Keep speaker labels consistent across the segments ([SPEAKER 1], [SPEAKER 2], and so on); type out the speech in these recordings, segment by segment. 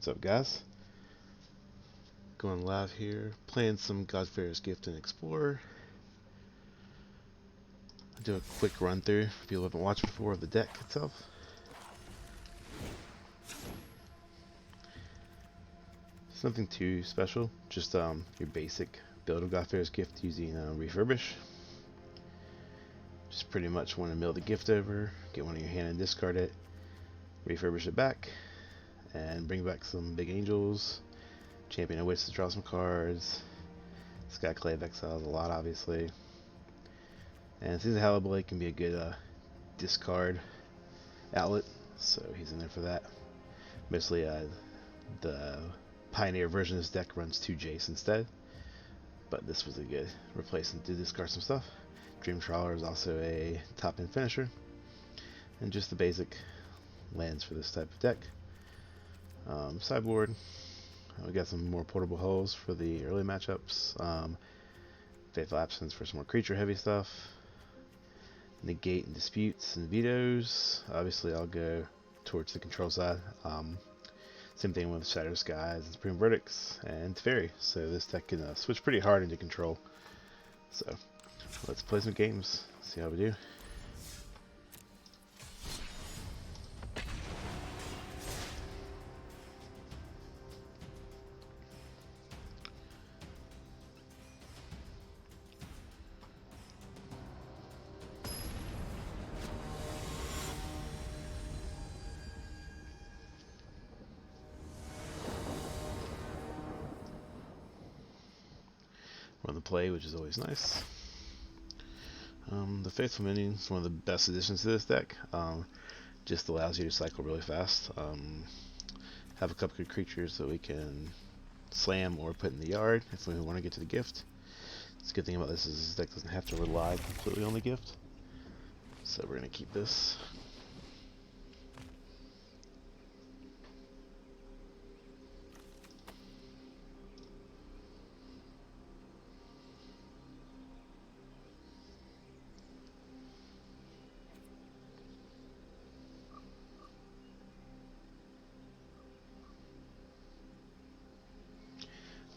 [SPEAKER 1] What's up, guys? Going live here, playing some Godfarer's Gift and Explorer. I'll do a quick run through if people haven't watched before of the deck itself. Nothing too special, just your basic build of Godfarer's Gift using Refurbish. Just pretty much want to mill the gift over, get one in your hand and discard it, refurbish it back, and bring back some big angels. Champion of Wits to draw some cards. Skyclave of Exiles a lot, obviously. And Season Hallowblade can be a good discard outlet, so he's in there for that. Mostly the Pioneer version of this deck runs 2 Jace instead, but this was a good replacement to discard some stuff. Dream Trawler is also a top-end finisher, and just the basic lands for this type of deck. Sideboard, we got some more portable hulls for the early matchups. Faithful Absence for some more creature heavy stuff. Negate and disputes and vetoes. Obviously I'll go towards the control side. Same thing with Shattered Skies and Supreme Verdicts and Teferi. So this deck can switch pretty hard into control. So let's play some games, see how we do. Run the play, which is always nice. The Faithful Minion is one of the best additions to this deck. Just allows you to cycle really fast. Have a couple good creatures that we can slam or put in the yard if we want to get to the gift. The good thing about this is this deck doesn't have to rely completely on the gift. So we're going to keep this.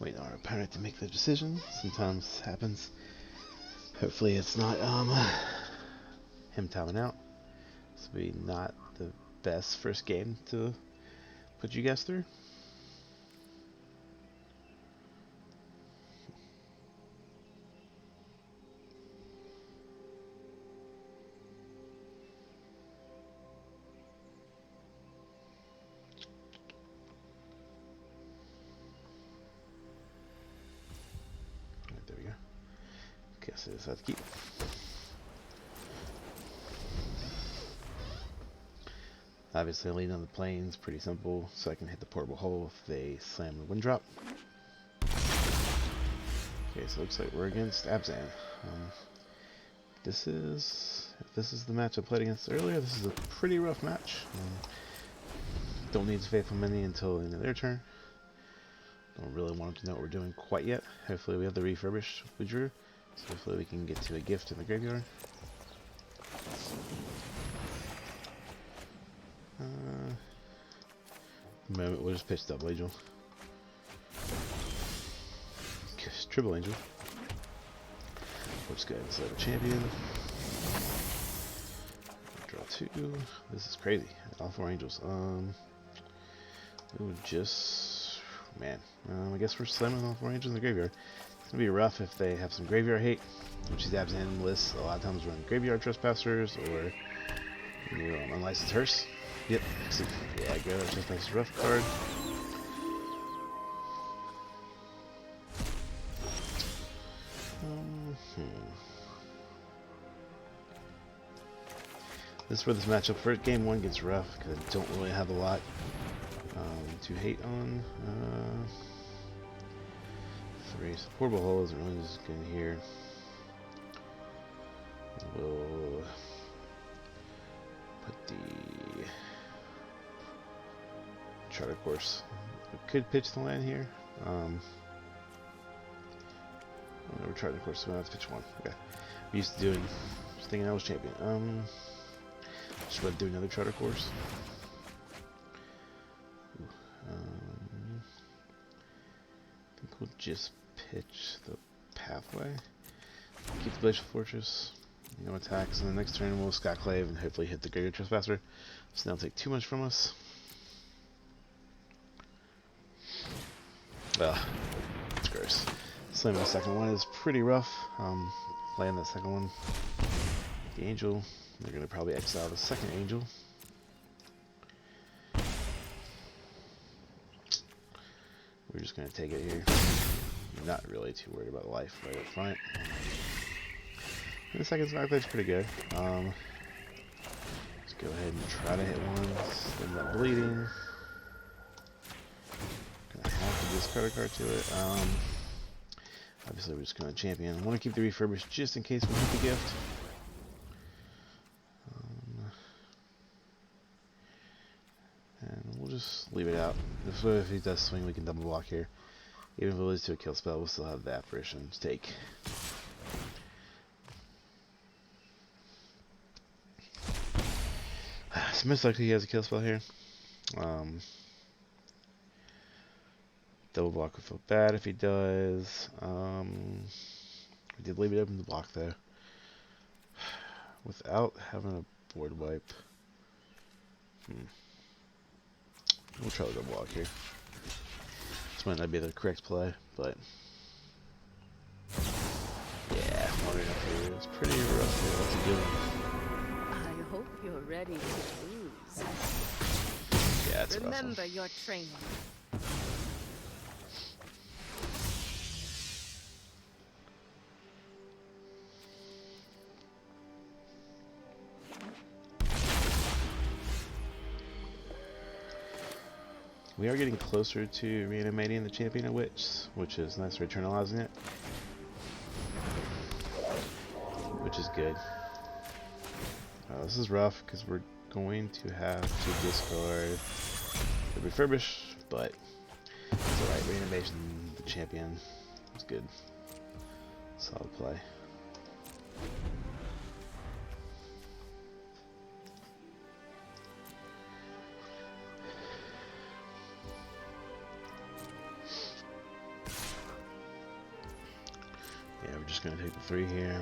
[SPEAKER 1] Waiting on our opponent to make the decision. Sometimes happens. Hopefully it's not him timing out. This will be not the best first game to put you guys through. There we go. Guess I just have to keep. Obviously, I lean on the planes, pretty simple, so I can hit the portable hull if they slam the wind drop. Okay, so it looks like we're against Abzan. If this is the match I played against earlier, this is a pretty rough match. Don't need Faithful Minion until the end of their turn. Don't really want them to know what we're doing quite yet. Hopefully we have the refurbish we drew, so hopefully we can get to a gift in the graveyard. Moment, we'll just pitch Double Angel. Triple Angel. We'll just go ahead and select a champion. Draw 2. This is crazy. All 4 angels. We would just... Man. I guess we're slamming all 4 angels in the graveyard. It's going to be rough if they have some graveyard hate, which these Abzan lists a lot of times run graveyard trespassers or unlicensed hearse. Yep. So, yeah, graveyard trespassers rough card. This is where this matchup for game 1 gets rough because I don't really have a lot to hate on. 3 portable hull isn't really just good here. We'll put the Charter Course. We could pitch the land here. I'll never Charter Course, so I have to pitch 1. Okay. I'm used to doing, just thinking I was champion. Just read through another Charter Course. we'll just pitch the pathway. Keep the Glacial Fortress. No attacks. And the next turn we'll Skyclave and hopefully hit the Graveyard Trespasser. So they'll take too much from us. It's gross. Slamming the second one is pretty rough. Playing that second one. The Angel. They're going to probably exile the second Angel. We're just going to take it here. I'm not really too worried about life right up front. And the second Skyclave's pretty good. Let's go ahead and try to hit one. End up bleeding. Gonna have to discard a card to it. Obviously we're just going to champion. I want to keep the Refurbish just in case we hit the gift. And we'll just leave it out. This way if he does swing we can double block here. Even if it leads to a kill spell, we'll still have the Apparition to take. So most likely he has a kill spell here. Double block would feel bad if he does. We did leave it open to block though. Without having a board wipe. We'll try to double block here. This might not be the correct play, but yeah, wandering up here is pretty rough here. What's he doing?
[SPEAKER 2] I hope you're ready to lose.
[SPEAKER 1] Yeah, it's rough.
[SPEAKER 2] Remember your training.
[SPEAKER 1] We are getting closer to reanimating the Champion of Witch, which is nice, eternalizing it. Which is good. This is rough because we're going to have to discard the Refurbish, but it's alright. Reanimation, the Champion, is good. Solid play. Yeah, we're just going to take the 3 here.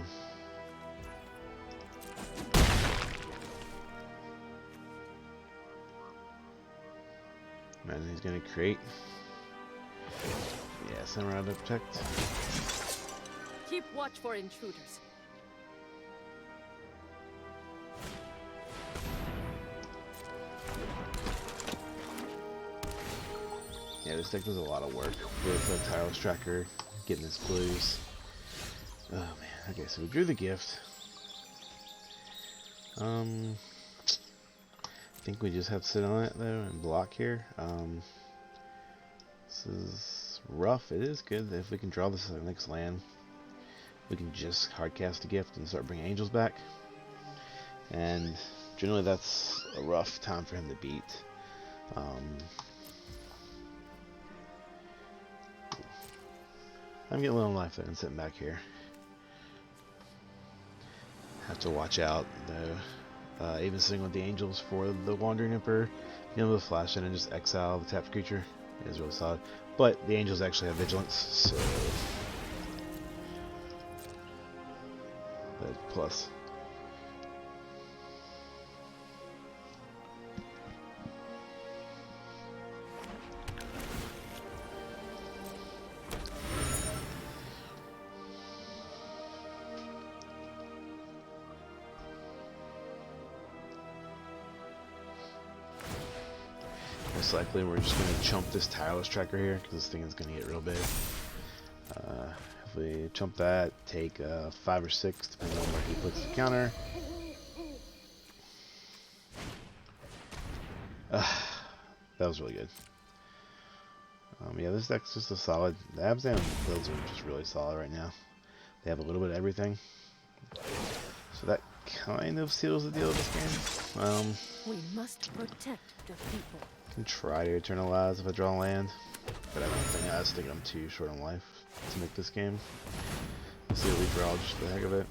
[SPEAKER 1] Imagine he's going to create. Yeah, Samurai to protect.
[SPEAKER 2] Keep watch for intruders.
[SPEAKER 1] Yeah, this deck does a lot of work with the Tireless Tracker, getting his blues. Oh man, okay, so we drew the gift. I think we just have to sit on it though and block here. This is rough. It is good if we can draw this next land. We can just hardcast a gift and start bringing angels back. And generally that's a rough time for him to beat. I'm getting a little life there and sitting back here. Have to watch out though. Even sitting with the angels for the Wandering Emperor, being able to flash in and just exile the tapped creature is really solid. But the angels actually have vigilance, so that's plus. Most likely we're just going to chump this Tireless Tracker here because this thing is going to get real big. If we chump that, take 5 or 6 depending on where he puts the counter. That was really good. Yeah, this deck's just a solid. The Abzan builds are just really solid right now. They have a little bit of everything. So that kind of seals the deal of this game.
[SPEAKER 2] We must protect the people.
[SPEAKER 1] I can try to Eternalize if I draw land, but I just think I'm too short on life to make this game. Let's see what we draw just for the heck of it.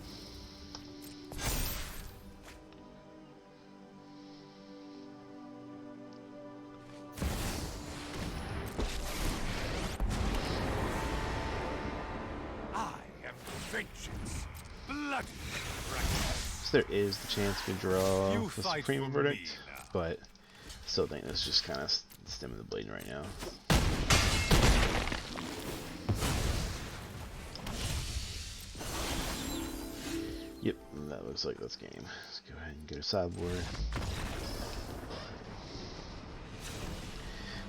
[SPEAKER 3] Vengeance. Bloody practice.
[SPEAKER 1] So there is the chance we draw
[SPEAKER 3] You
[SPEAKER 1] the
[SPEAKER 3] fight
[SPEAKER 1] Supreme
[SPEAKER 3] for
[SPEAKER 1] Verdict,
[SPEAKER 3] me now.
[SPEAKER 1] but still think that's just kind of stemming the bleeding right now. Yep, that looks like that's game. Let's go ahead and go to sideboard.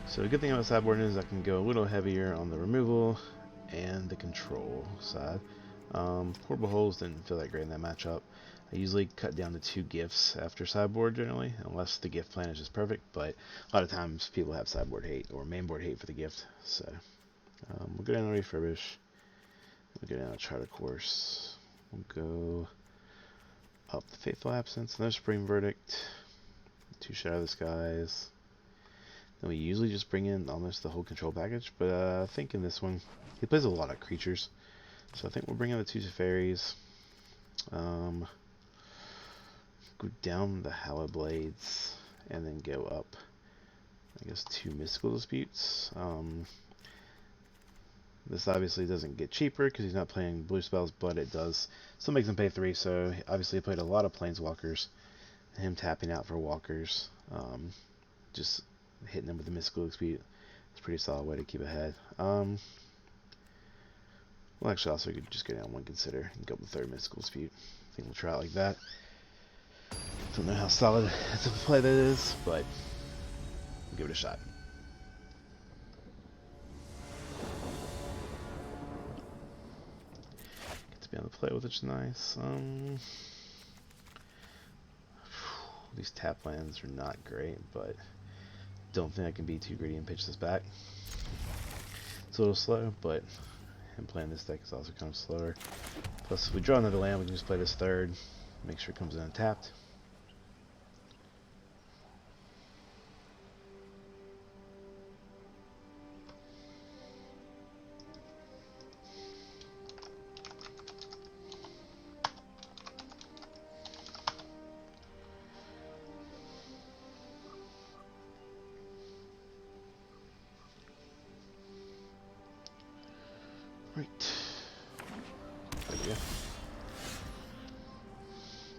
[SPEAKER 1] So the good thing about sideboard is I can go a little heavier on the removal and the control side. Portable Holes didn't feel that great in that matchup. I usually cut down to 2 gifts after sideboard generally, unless the gift plan is just perfect, but a lot of times people have sideboard hate or mainboard hate for the gift. So we'll go down to Refurbish. We'll go down to Charter Course. We'll go up the Faithful Absence, another Supreme Verdict, 2 Shadow of the Skies. Then we usually just bring in almost the whole control package, but I think in this one, he plays a lot of creatures. So I think we'll bring in the 2 Teferis. Go down the Hallowed Blades, and then go up, I guess, 2 Mystical Disputes. This obviously doesn't get cheaper because he's not playing blue spells, but it does still makes him pay 3, so obviously he played a lot of Planeswalkers. Him tapping out for walkers, just hitting them with the Mystical Dispute. It's a pretty solid way to keep ahead. Well, actually, also we could just go down 1 Consider and go up the 3rd Mystical Dispute. I think we'll try it like that. Don't know how solid as a play that is, but we'll give it a shot. Get to be able to play with it, which is nice. These tap lands are not great, but don't think I can be too greedy and pitch this back. It's a little slow, but him playing this deck is also kind of slower. Plus, if we draw another land, we can just play this 3rd, make sure it comes in untapped. Right. There we go.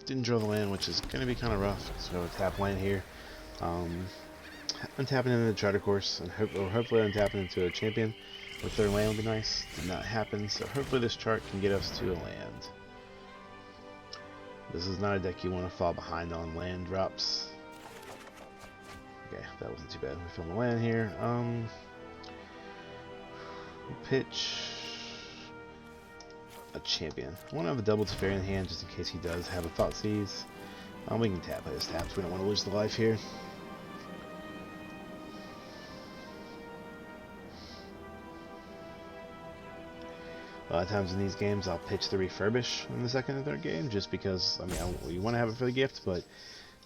[SPEAKER 1] Didn't draw the land, which is going to be kind of rough. So we'll tap land here. Untapping into the Charter Course, and hopefully untapping into a champion with 3rd land would be nice. Did not happen, so hopefully this chart can get us to a land. This is not a deck you want to fall behind on land drops. Okay, that wasn't too bad. We filmed the land here. We'll pitch a champion. I want to have a double Teferi in hand just in case he does have a Thoughtseize. We can tap his taps. We don't want to lose the life here. A lot of times in these games, I'll pitch the Refurbish in the 2nd and 3rd game, just because, I mean, you want to have it for the gift, but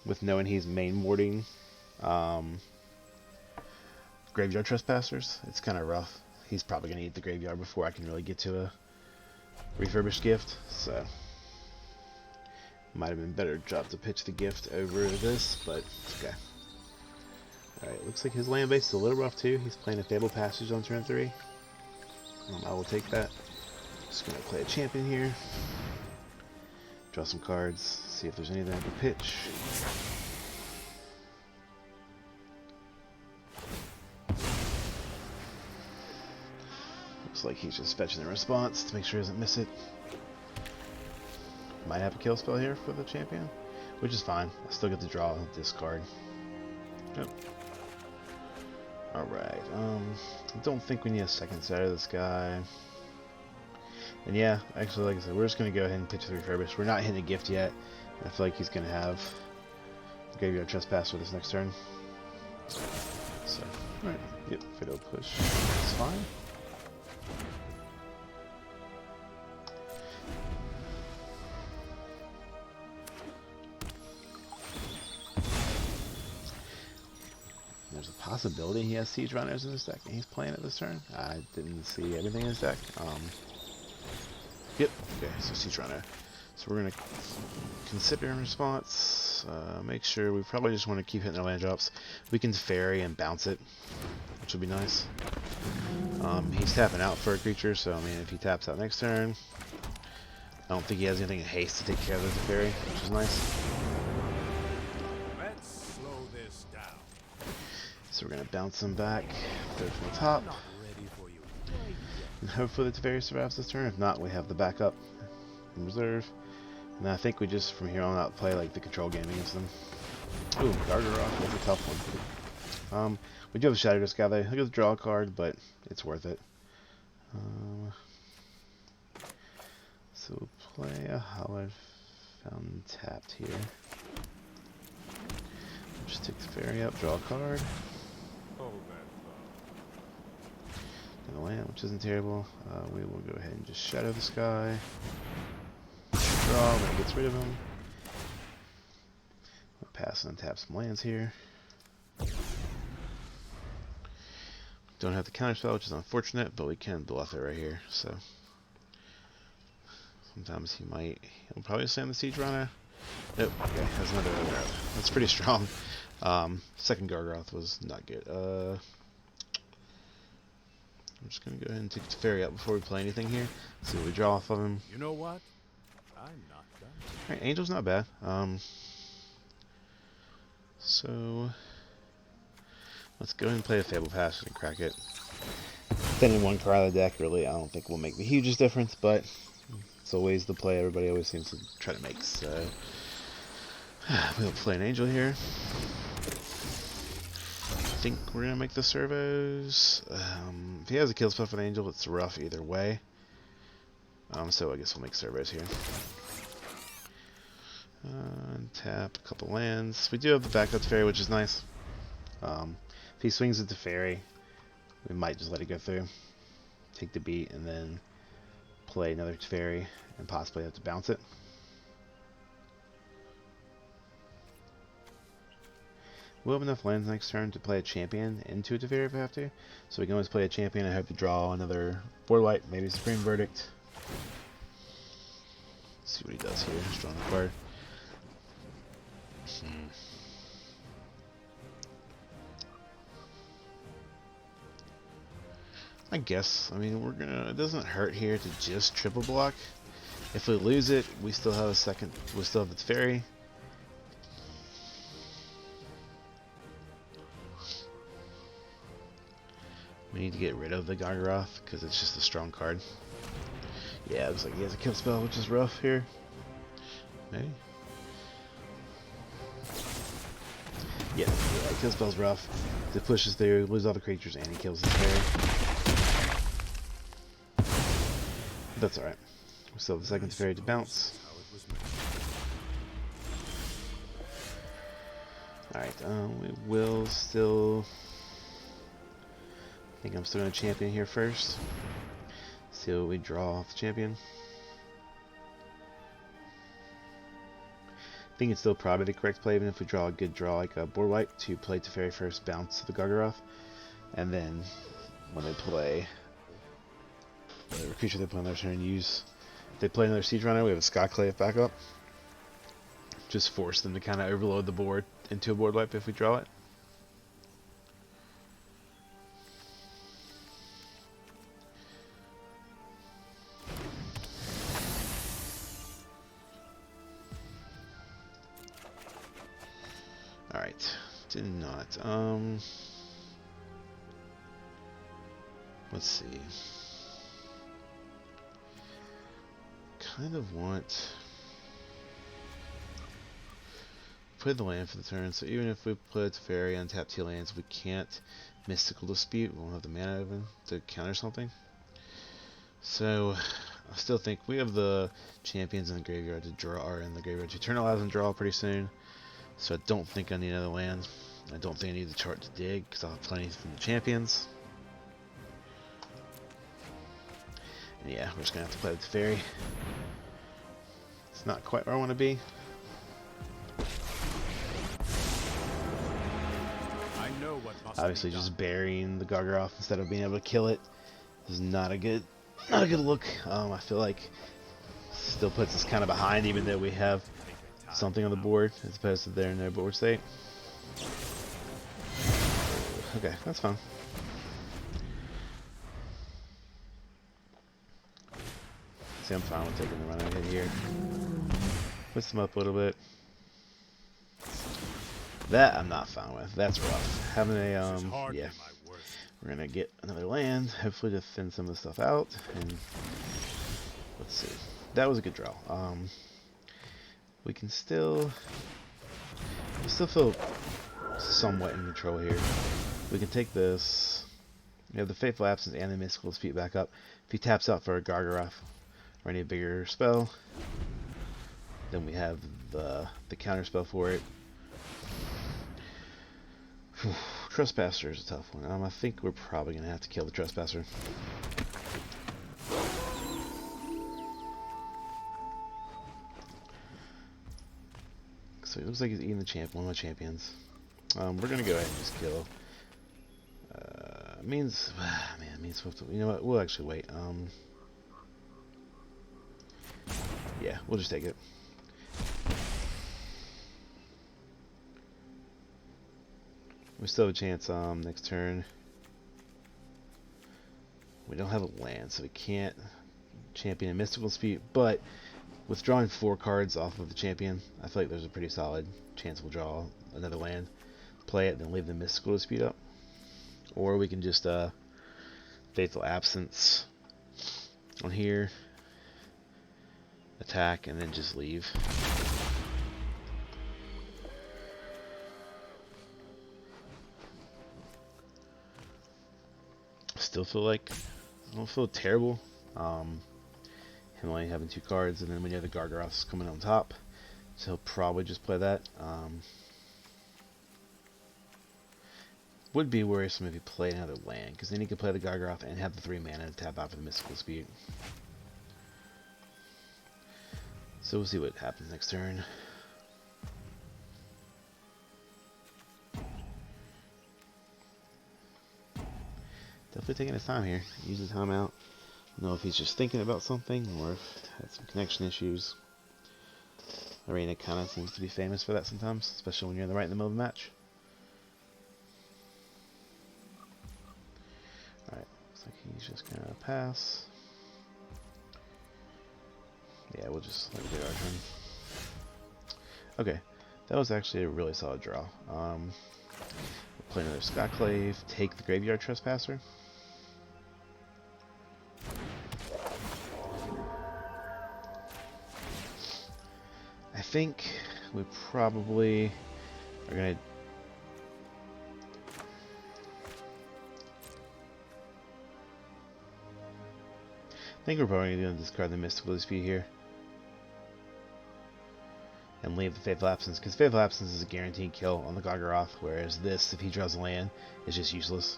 [SPEAKER 1] with knowing he's main warding Graveyard Trespassers, it's kind of rough. He's probably going to eat the graveyard before I can really get to a Refurbished gift, so might have been better job to pitch the gift over this, but okay. Alright, looks like his land base is a little rough too. He's playing a Fabled Passage on turn 3. I will take that. Just gonna play a champion here. Draw some cards, see if there's anything I can pitch. Looks like he's just fetching the response to make sure he doesn't miss it. Might have a kill spell here for the champion, which is fine. I still get to draw this card. Yep. Alright, I don't think we need a 2nd Shadow of the Sky. And yeah, actually, like I said, we're just going to go ahead and pitch the Refurbish. We're not hitting a gift yet. I feel like he's going to have Graveyard Trespass for this next turn. So, alright, yep, Fatal Push. That's fine. There's a possibility he has Siege Runners in his deck and he's playing it this turn. I didn't see everything in his deck. Yep, okay, so Siege Runner. So we're going to consider in response. Make sure we probably just want to keep hitting our land drops. We can Teferi and bounce it, which would be nice. He's tapping out for a creature, so I mean, if he taps out next turn, I don't think he has anything in haste to take care of the Teferi, which is nice.
[SPEAKER 3] Let's slow this down.
[SPEAKER 1] So we're gonna bounce him back, throw it from the top,
[SPEAKER 3] Not ready for you.
[SPEAKER 1] and hopefully the Teferi survives this turn. If not, we have the backup in reserve. And I think we just from here on out play like the control game against them. Ooh, Gargaroth, that's a tough one. We do have a Shadow Disc Gather. He'll get to draw a card, but it's worth it. So we'll play a Hallowed Fountain tapped here. Just take the Fairy up, draw a card.
[SPEAKER 3] Hold that
[SPEAKER 1] And a land, which isn't terrible. We will go ahead and just Shadow this guy. Draw when it gets rid of him. We'll pass and tap some lands here. Don't have the counterspell, which is unfortunate, but we can bluff it right here. So sometimes he'll probably slam the Siege Runner. Nope. Okay, has another Gargaroth. That's pretty strong. Second Gargaroth was not good. I'm just gonna go ahead and take the Teferi out before we play anything here. See what we draw off of him.
[SPEAKER 3] You know what? I'm not done.
[SPEAKER 1] Alright, Angel's not bad. So let's go ahead and play a Fable Passage and crack it. Sending one card out of the deck really I don't think will make the hugest difference, but it's always the play everybody always seems to try to make. So we'll play an Angel here. I think we're gonna make the servos. If he has a kill spell for the Angel, it's rough either way. So I guess we'll make servos here. Tap a couple lands. We do have the backup Teferi, which is nice. If he swings at Teferi, we might just let it go through. Take the beat and then play another Teferi and possibly have to bounce it. We'll have enough lands next turn to play a champion into a Teferi if we have to. So we can always play a champion and hope to draw another board wipe, maybe Supreme Verdict. See what he does here. Just drawing a card. I guess. I mean, it doesn't hurt here to just triple block. If we lose it, we still have we still have the Teferi. We need to get rid of the Gargaroth because it's just a strong card. Yeah, it looks like he has a kill spell, which is rough here. Maybe. Yeah, kill spell's rough. It pushes through, lose all the creatures, and he kills the Teferi. That's alright. We still have the second Teferi to bounce. Alright, we will still... I think I'm still going to champion here first. See what we draw off the champion. I think it's still probably the correct play, even if we draw a good draw like a board wipe, to play Teferi first, bounce the Gargaroth, and then when they play whatever creature they play on their turn, use. If they play another Siege Runner, we have a Skyclave backup. Just force them to kind of overload the board into a board wipe if we draw it. Alright, did not. Let's see. Kind of want... Play the land for the turn, so even if we play Teferi and tap 2 lands, we can't Mystical Dispute. We won't have the mana open to counter something. So, I still think we have the champions in the graveyard to draw, or in the graveyard to turn allows and draw pretty soon. So I don't think I need another land. I don't think I need the chart to dig, because I'll have plenty from the champions. And yeah, we're just going to have to play with the Teferi. It's not quite where I want to be.
[SPEAKER 3] I know what must
[SPEAKER 1] Obviously
[SPEAKER 3] be
[SPEAKER 1] just
[SPEAKER 3] done.
[SPEAKER 1] burying the Gargaroth instead of being able to kill it is not a good look. I feel like still puts us kind of behind, even though we have something on the board as opposed to their in their board state. Okay, that's fine. honestly, I'm fine with taking the run ahead here. Twist them up a little bit. That I'm not fine with. That's rough. Having a,
[SPEAKER 3] This is hardly
[SPEAKER 1] yeah.
[SPEAKER 3] my worst.
[SPEAKER 1] We're gonna get another land, hopefully to thin some of the stuff out, and let's see. That was a good draw. We can still feel somewhat in control here. We can take this. We have the Faithful Absence and the Mystical Dispute back up. If he taps out for a Gargaroth or any bigger spell, then we have the counter spell for it. Trespasser is a tough one. I think we're probably going to have to kill the Trespasser. So it looks like he's eating one of my champions. We're going to go ahead and just kill. Means you know what? We'll actually wait. Yeah, we'll just take it. We still have a chance next turn. We don't have a land, so we can't champion a Mystical Dispute, but withdrawing 4 cards off of the champion, I feel like there's a pretty solid chance we'll draw another land, play it, then leave the Mystical Dispute up. Or we can just Faithful Absence on here, attack, and then just leave. Still feel like I don't feel terrible. Him only having 2 cards, and then when you have the Gargaroths coming on top, so he'll probably just play that. Would be worrisome if he played another land, because then he could play the Gargaroth and have the 3 mana to tap out for the Mystical Dispute. So we'll see what happens next turn. Definitely taking his time here. Use the timeout. I don't know if he's just thinking about something or if he had some connection issues. Arena kind of seems to be famous for that sometimes, especially when you're right in the middle of the match. Alright, looks like he's just gonna pass. Yeah, we'll just let it do our turn. Okay, that was actually a really solid draw. We'll play another Skyclave, take the Graveyard Trespasser. I think we probably are going to... I think we're probably going to discard the Mystical Dispute here. And leave the Faithful Absence, because Faithful Absence is a guaranteed kill on the Gargaroth, whereas this, if he draws a land, is just useless.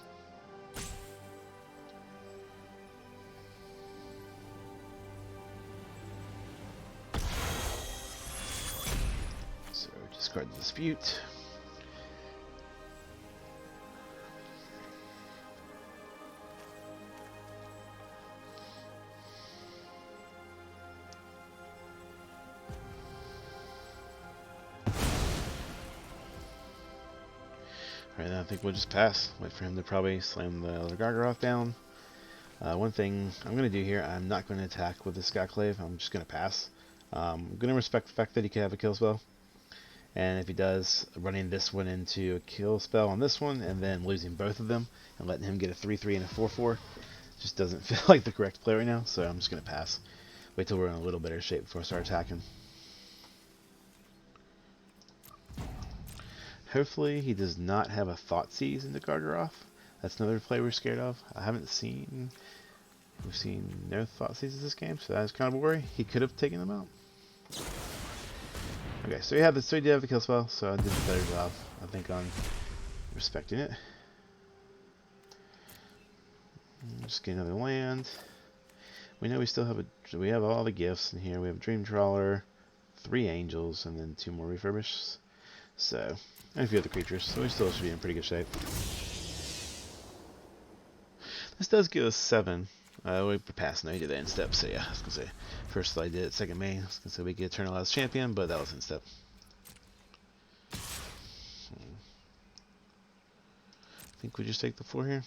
[SPEAKER 1] So discard the Dispute. Alright, then I think we'll just pass. Wait for him to probably slam the other Gargaroth down. One thing I'm going to do here, I'm not going to attack with the Skyclave. I'm just going to pass. I'm going to respect the fact that he can have a kill spell. And if he does, running this one into a kill spell on this one, and then losing both of them, and letting him get a 3-3 and a 4-4, just doesn't feel like the correct play right now, so I'm just going to pass. Wait till we're in a little better shape before I start attacking. Hopefully he does not have a Thoughtseize into Gargaroth. That's another play we're scared of. We've seen no Thoughtseizes this game, so that's kind of a worry. He could have taken them out. Okay, so we did have the kill spell, so I did a better job, I think, on respecting it. Just get another land. We know we still have we have all the gifts in here. We have a Dream Trawler, 3 Angels, and then 2 more Refurbished. So, and a few other creatures, so we still should be in pretty good shape. This does give us 7. We passed, no, he did that in step, so yeah, I was going to say, first I did it, second main, I was going to say we get Eternalized Champion, but that was in step. I think we just take the 4 here.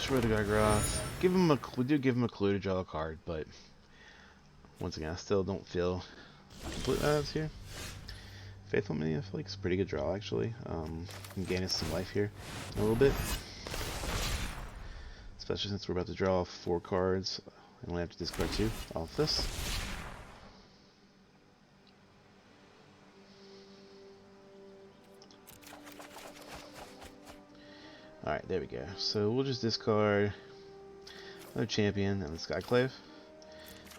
[SPEAKER 1] destroy the Gargaroth. We do give him a clue to draw a card, but once again, I still don't feel complete odds here. Faithful Minion, I feel like it's a pretty good draw actually. I'm gaining some life here a little bit, especially since we're about to draw 4 cards. I only have to discard 2 off this. Alright, there we go. So we'll just discard another champion and the Skyclave,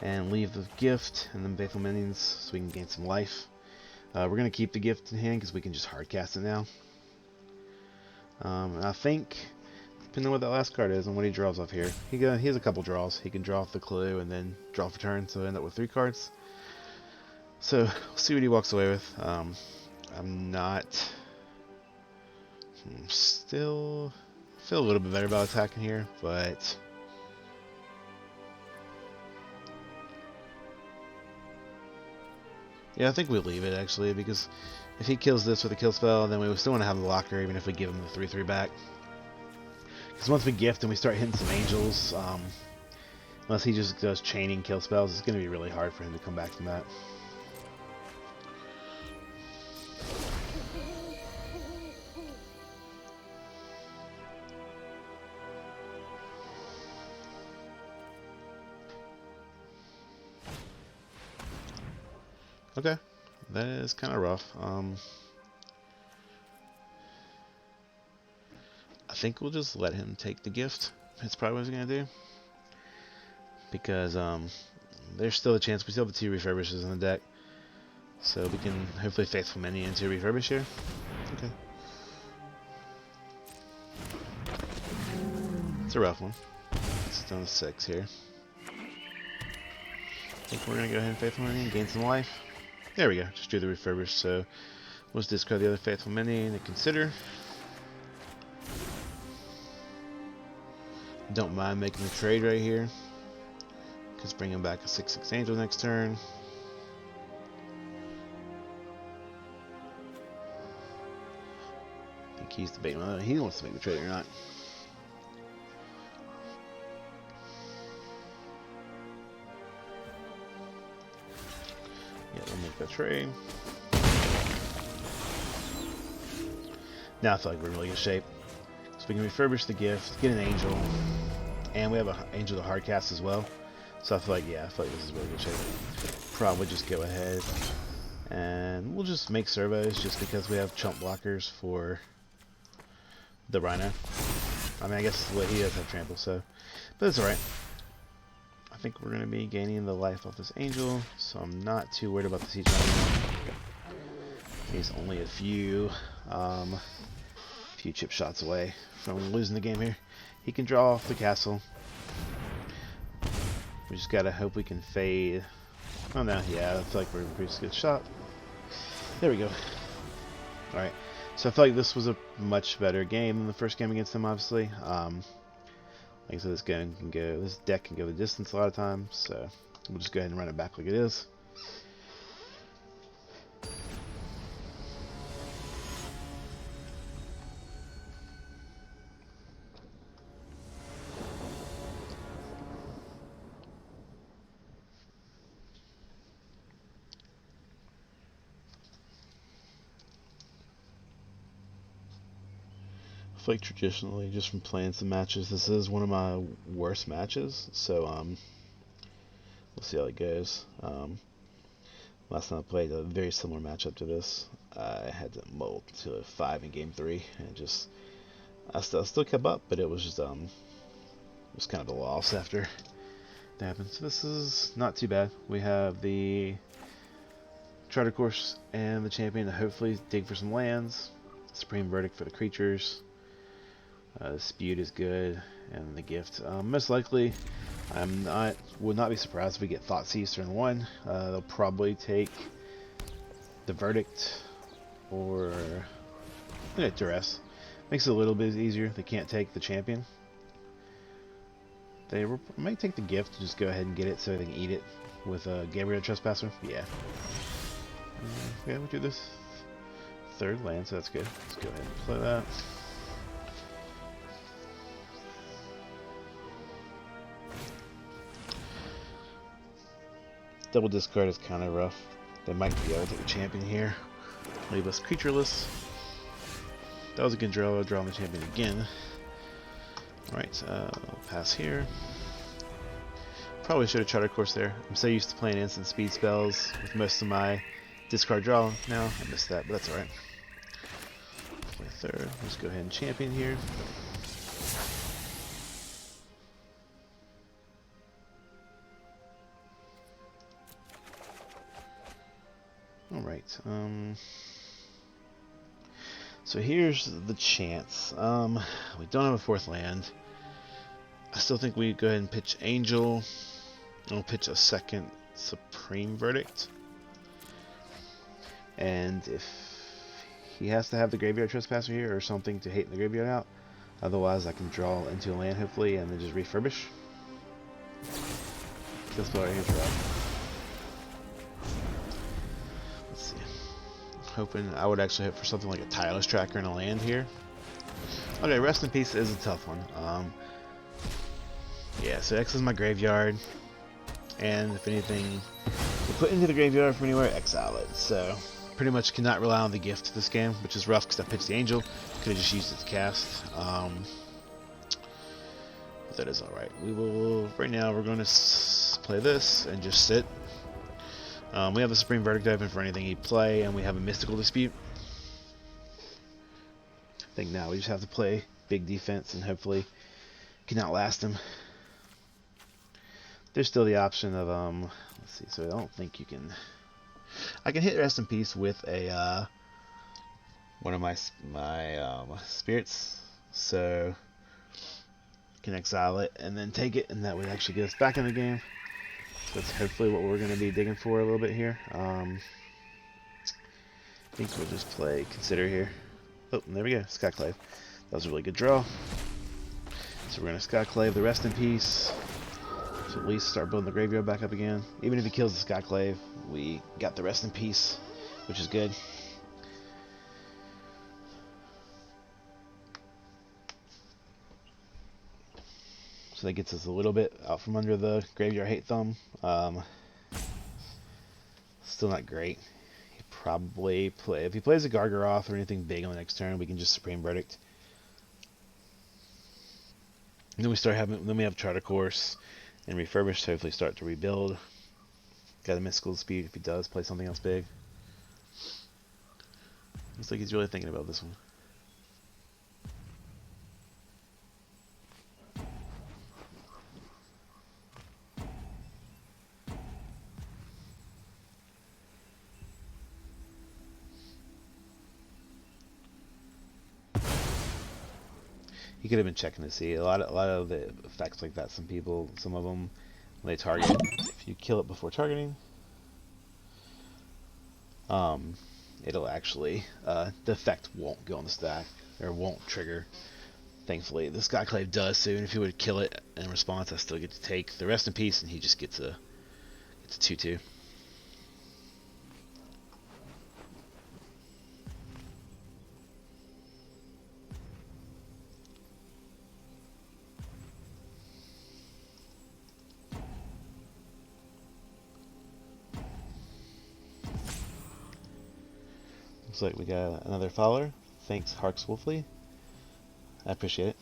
[SPEAKER 1] and leave the gift and the Faithful Minions so we can gain some life. We're going to keep the gift in hand because we can just hard cast it now. And I think, depending on what that last card is and what he draws off here, he has a couple draws. He can draw off the clue and then draw for turn, so end up with 3 cards. So we'll see what he walks away with. Still feel a little bit better about attacking here, but yeah, I think we'll leave it actually, because if he kills this with a kill spell, then we still want to have the locker even if we give him the 3/3 back. Because once we gift and we start hitting some angels, unless he just does chaining kill spells, it's going to be really hard for him to come back from that. Okay, that is kind of rough. I think we'll just let him take the gift. That's probably what he's gonna do, because there's still a chance we still have the 2 refurbishes in the deck, so we can hopefully Faithful Minion into refurbish here. Okay, it's a rough one. It's down to 6 here. I think we're gonna go ahead and Faithful Minion, gain some life. There we go, just do the refurbish, so let's discard the other Faithful Minion and consider. Don't mind making the trade right here, because bringing back a 6/6 Angel next turn. I think he's debating whether he wants to make the trade or not. Yeah, we'll make that trade. Now I feel like we're in really good shape. So we can refurbish the gift, get an angel, and we have an angel to hard cast as well. So I feel like, yeah, this is really good shape. Probably just go ahead and we'll just make servos just because we have chump blockers for the Rhino. I mean, I guess he does have trample, so, but it's alright. I think we're going to be gaining the life off this angel, so I'm not too worried about the siege anymore. He's only a few chip shots away from losing the game here. He can draw off the castle. We just gotta hope we can fade. Oh no, yeah, I feel like we're in a pretty good shot. There we go. Alright, so I feel like this was a much better game than the first game against him, obviously. Like I said, this deck can go the distance a lot of times, so we'll just go ahead and run it back like it is. Like traditionally, just from playing some matches, this is one of my worst matches, so we'll see how it goes. Last time I played a very similar matchup to this, I had to mold to a 5 in game 3, and just I still kept up, but it was just it was kind of a loss after that happened. So this is not too bad. We have the Charter Course and the champion to hopefully dig for some lands. Supreme Verdict for the creatures. Dispute is good, and the gift. Most likely, would not be surprised if we get Thoughtseize turn 1. They'll probably take the Verdict or Duress. Makes it a little bit easier. They can't take the champion. They might take the gift to just go ahead and get it so they can eat it with Gabriel Trespasser. Yeah. Yeah, we'll do this 3rd land, so that's good. Let's go ahead and play that. double discard is kind of rough. They might be able to take a champion here. Leave us creatureless. That was a good draw. Draw on the champion again. Alright, I'll pass here. Probably should have Charter Course there. I'm so used to playing instant speed spells with most of my discard draw now. I missed that, but that's alright. Play third. Let's go ahead and champion here. Alright, so here's the chance. We don't have a fourth land. I still think we go ahead and pitch Angel. We'll pitch a second Supreme Verdict. And if he has to have the Graveyard Trespasser here or something to hate the graveyard out, otherwise I can draw into a land hopefully and then just refurbish. Let's put our hands right. Let's see. Hoping I would actually hope for something like a Tireless Tracker and a land here. Okay, Rest in Peace is a tough one. Yeah, so X is my graveyard, and if anything we put into the graveyard from anywhere, exile it. So pretty much cannot rely on the gift this game, which is rough because I pitched the Angel. Could have just used it to cast. But that is alright. We will, right now we're going to play this and just sit. We have the Supreme Verdict open for anything he'd play, and we have a Mystical Dispute. I think now we just have to play big defense and hopefully can outlast him. There's still the option of let's see. So I don't think you can. I can hit Rest in Peace with a one of my spirits, so I can exile it and then take it, and that would actually get us back in the game. So that's hopefully what we're going to be digging for a little bit here. I think we'll just play Consider here. Oh, and there we go, Skyclave. That was a really good draw. So we're going to Skyclave the Rest in Peace. So at least start building the graveyard back up again. Even if he kills the Skyclave, we got the Rest in Peace, which is good. So that gets us a little bit out from under the Graveyard Hate Thumb. Still not great. He probably if he plays a Gargaroth or anything big on the next turn, we can just Supreme Verdict. And then we have Charter Course and Refurbish, so hopefully start to rebuild. Got a Mystical Dispute if he does play something else big. Looks like he's really thinking about this one. He could have been checking to see a lot of the effects like that. Some of them, when they target, if you kill it before targeting, it'll actually the effect won't go on the stack or won't trigger. Thankfully, the Skyclave does. So even if he would kill it in response, I still get to take the Rest in Peace, and he just gets a 2/2. Looks like we got another follower. Thanks, Harks Wolfley. I appreciate it.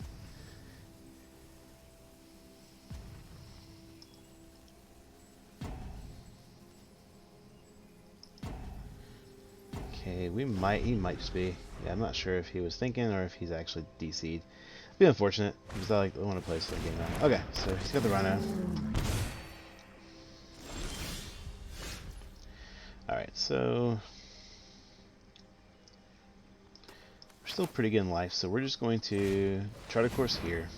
[SPEAKER 1] Okay, he might just be. Yeah, I'm not sure if he was thinking or if he's actually DC'd. It'd be unfortunate because I want to play some game now. Okay, so he's got the Rhino. Alright, so we're still pretty good in life, so we're just going to Charter Course here.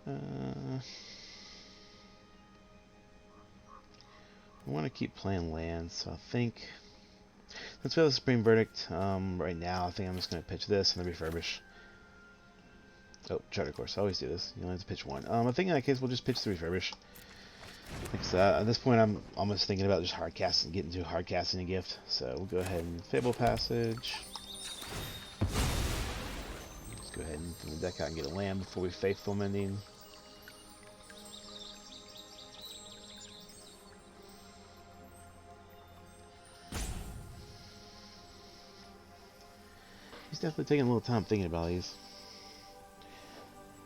[SPEAKER 1] I want to keep playing lands, so I think let's go to the Supreme Verdict. Right now, I think I'm just going to pitch this and then refurbish. Oh, Charter Course. I always do this. You only have to pitch one. I think in that case, we'll just pitch the refurbish. Because at this point, I'm almost thinking about just hard casting, getting to hard casting a gift. So we'll go ahead and Fable Passage. Let's Go ahead and clean the deck out and get a land before we Faithful Mending. He's definitely taking a little time thinking about these,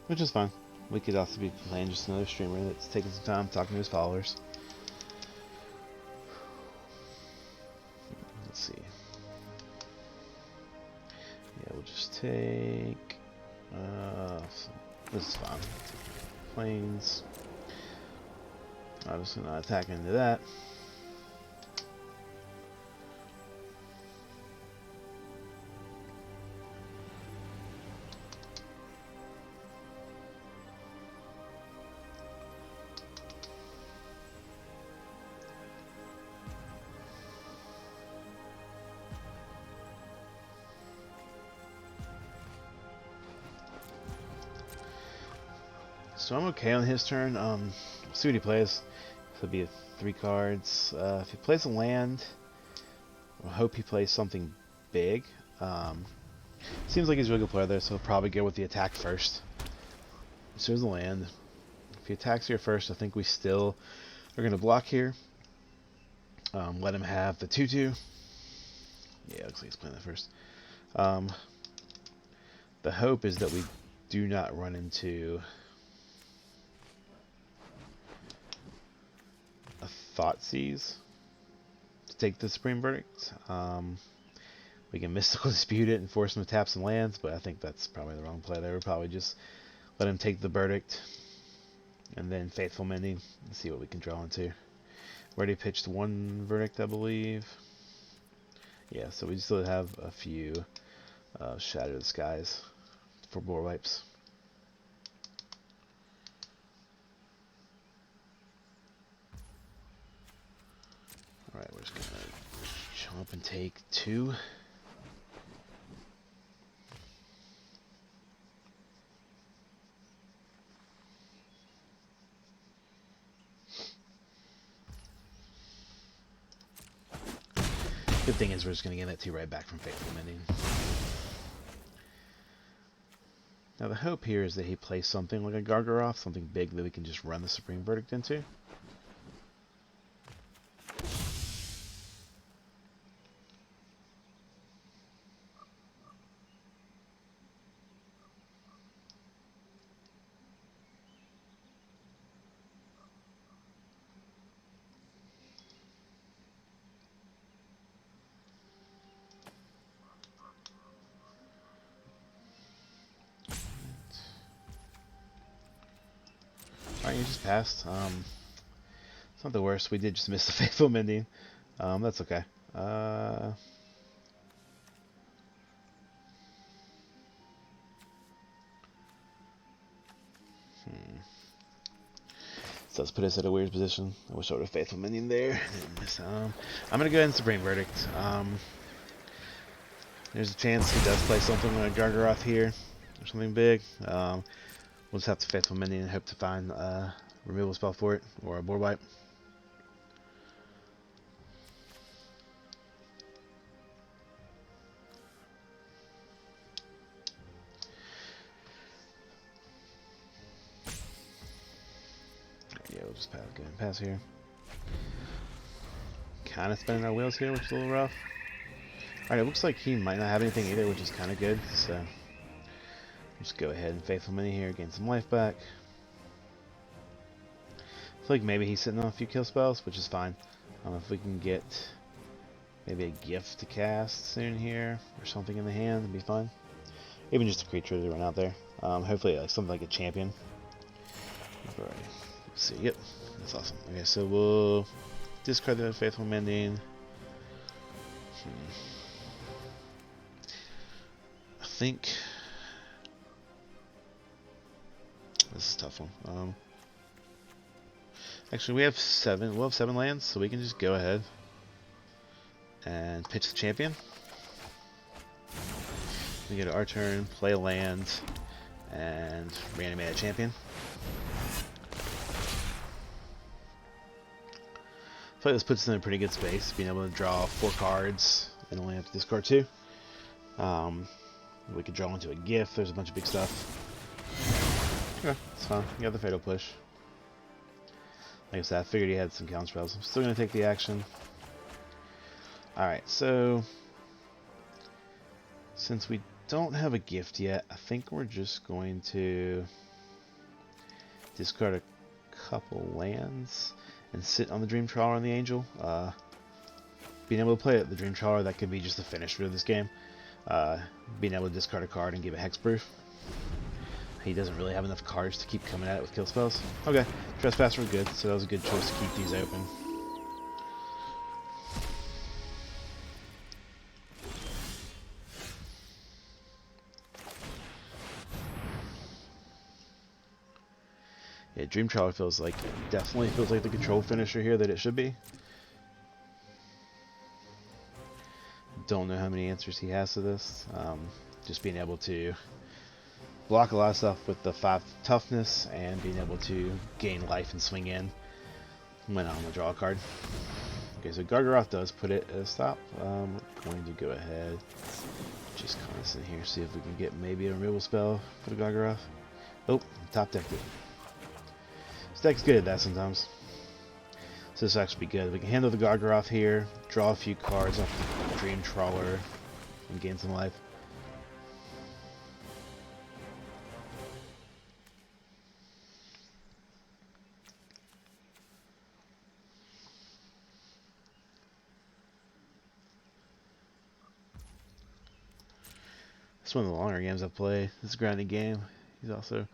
[SPEAKER 1] which is fine. We could also be playing just another streamer that's taking some time talking to his followers. Let's see. Yeah, we'll just take. This is fine. Planes. Obviously not attacking into that. So I'm okay on his turn. See what he plays. So it'll be 3 cards. If he plays a land, I hope he plays something big. Seems like he's a really good player there, so he'll probably go with the attack first. So there's the land. If he attacks here first, I think we still are going to block here. Let him have the 2/2. Yeah, looks like he's playing that first. The hope is that we do not run into a Thoughtseize to take the Supreme Verdict. We can Mystical Dispute it and force him to tap some lands, but I think that's probably the wrong play there. We'll probably just let him take the Verdict and then Faithful Mending and see what we can draw into. Already pitched 1 Verdict, I believe. Yeah, so we still have a few Shatter the Skies for board wipes. Alright, we're just gonna jump and take 2. Good thing is we're just gonna get that 2 right back from Faithful Mending. Now the hope here is that he plays something like a Gargaroth, something big that we can just run the Supreme Verdict into. Alright, you just passed. It's not the worst. We did just miss the Faithful Mending. That's okay. So let's put us at a weird position. I wish I would have Faithful Mending there. I'm gonna go ahead and Supreme Verdict. There's a chance he does play something like Gargaroth here, or something big. We'll just have to Faithful Mending and hope to find a removal spell for it, or a board wipe. Yeah, we'll just pass, go ahead and pass here. Kind of spinning our wheels here, which is a little rough. Alright, it looks like he might not have anything either, which is kind of good, so just go ahead and Faithful Mending here, gain some life back. I feel like maybe he's sitting on a few kill spells, which is fine. If we can get maybe a gift to cast soon here, or something in the hand, that'd be fine. Even just a creature to run out there. Hopefully like something like a champion. Alright, let's see, yep, that's awesome. Okay, so we'll discard the Faithful Mending. I think this is a tough one. Actually, we have 7. We'll have 7 lands, so we can just go ahead and pitch the champion. We get our turn, play a land, and reanimate a champion. I feel like this puts us in a pretty good space, being able to draw 4 cards and only have to discard 2. We could draw into a gift. There's a bunch of big stuff. Okay, it's fine. You got the Fatal Push. Like I said, I figured he had some counter spells. I'm still going to take the action. Alright, so since we don't have a gift yet, I think we're just going to discard a couple lands and sit on the Dream Trawler and the Angel. Being able to play the Dream Trawler, that could be just the finisher of this game. Being able to discard a card and give it hexproof. He doesn't really have enough cards to keep coming at it with kill spells. Okay, Trespasser good, so that was a good choice to keep these open. Yeah, Dream Trawler definitely feels like the control finisher here that it should be. Don't know how many answers he has to this. Just being able to block a lot of stuff with the 5 toughness and being able to gain life and swing in when I'm gonna draw a card. Okay, so Gargaroth does put it at a stop. We're going to go ahead, just constant here, see if we can get maybe a removal spell for the Gargaroth. Oh, top decked it. This deck's good at that sometimes. So this will actually be good. We can handle the Gargaroth here, draw a few cards off the Dream Trawler, and gain some life. It's one of the longer games I've played. This is a grinding game. He's also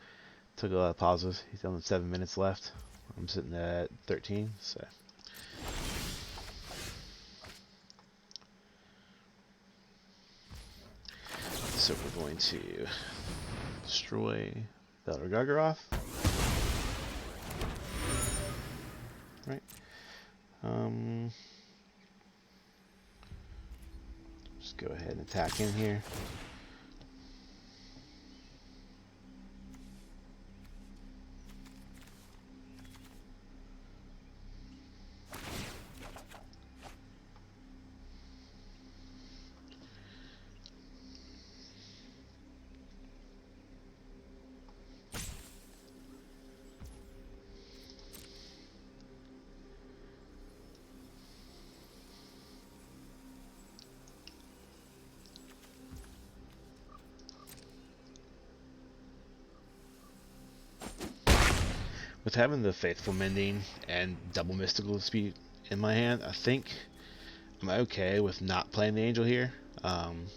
[SPEAKER 1] took a lot of pauses. He's only 7 minutes left. I'm sitting at 13, so. So we're going to destroy the other Gargaroth. Right. Just go ahead and attack in here. With having the Faithful Mending and double Mystical Dispute in my hand, I think I'm okay with not playing the Angel here, and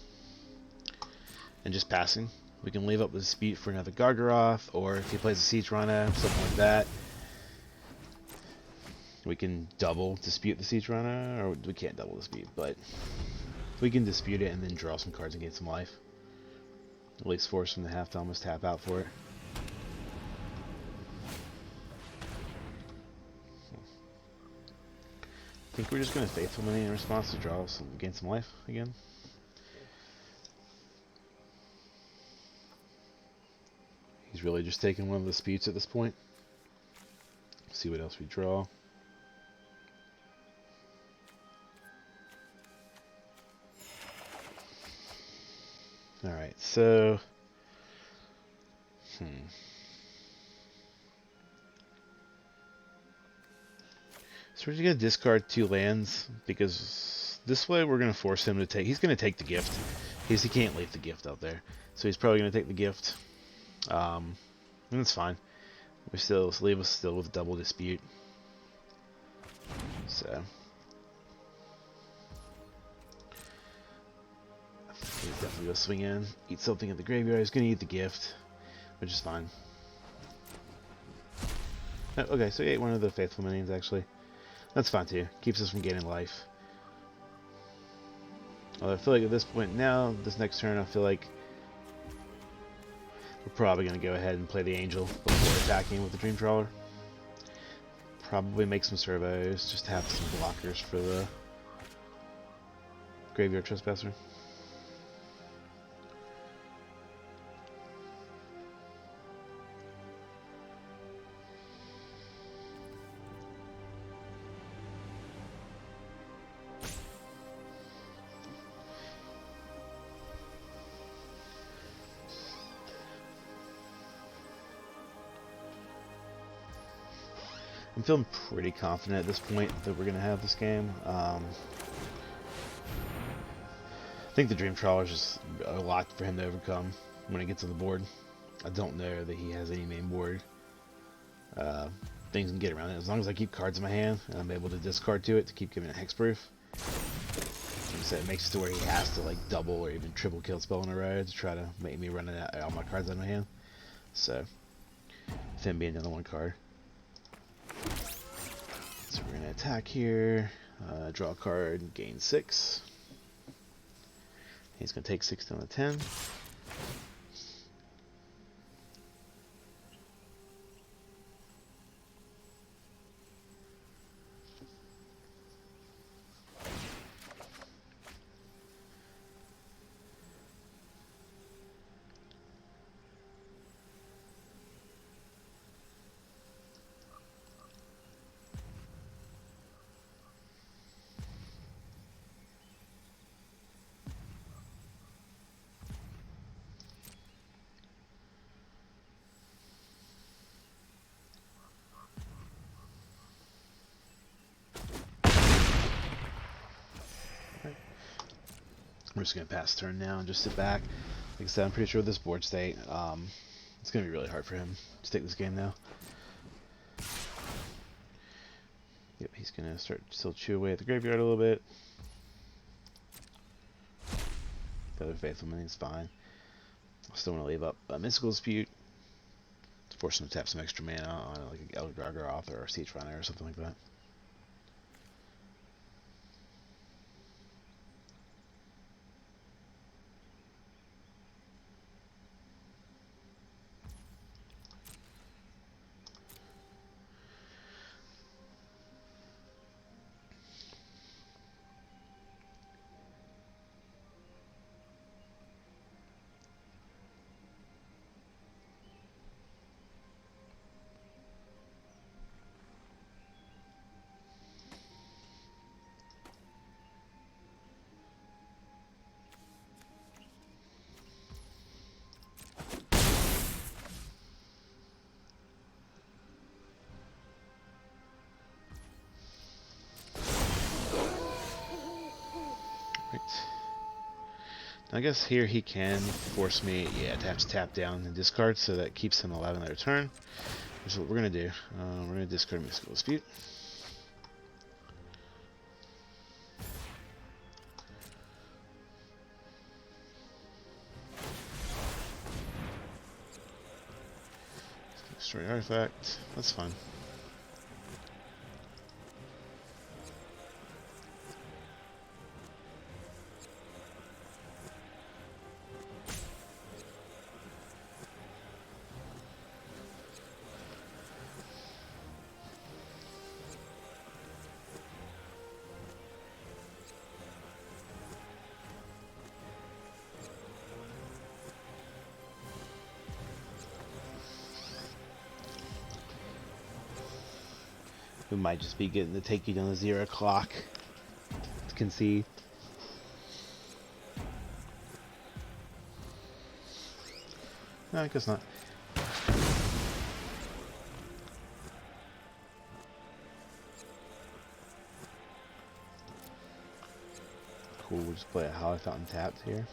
[SPEAKER 1] just passing. We can leave up the Dispute for another Gargaroth, or if he plays a Siege Rhino, something like that, we can double Dispute the Siege Rhino, or we can't double Dispute, but we can Dispute it and then draw some cards and gain some life. At least force him to have to almost tap out for it. I think we're just going to Faithful Mending in response to draw some, gain some life again. He's really just taking one of the disputes at this point. See what else we draw. Alright, so so we're just going to discard 2 lands, because this way we're going to force him to take... He's going to take the gift, because he can't leave the gift out there. So he's probably going to take the gift. And that's fine. We still leave us still with double Dispute. So he's definitely going to swing in, eat something in the graveyard. He's going to eat the gift, which is fine. Oh, okay, so he ate one of the Faithful Minions actually. That's fine too. Keeps us from gaining life. Although I feel like at this point now, this next turn, I feel like we're probably going to go ahead and play the Angel before attacking with the Dream Trawler. Probably make some servos, just to have some blockers for the Graveyard Trespasser. I'm feeling pretty confident at this point that we're going to have this game. I think the Dream Trawler is just a lot for him to overcome when he gets on the board. I don't know that he has any main board. Things can get around it. As long as I keep cards in my hand and I'm able to discard to it to keep giving it hexproof. Like I said, it makes it to where he has to like double or even triple kill spell in a row to try to make me run all my cards out of my hand. So, with him being another one card. So we're going to attack here, draw a card, gain 6. He's going to take 6 down to 10. We're just going to pass turn now and just sit back. Like I said, I'm pretty sure with this board state, it's going to be really hard for him to take this game now. Yep, he's going to start still chew away at the graveyard a little bit. Feather Faithfulman is fine. I still want to leave up a Mystical Dispute to force him to tap some extra mana on like a Eldragoth or a Siege Runner or something like that. I guess here he can force me, yeah, to have to tap down and discard, so that keeps him alive on their turn. Which is what we're going to do. We're going to discard Mystical Dispute. Destroy artifact. That's fine. We might just be getting to take you down to 0 o'clock to concede. No, I guess not. Cool, we'll just play a Hallowed Fountain tapped here.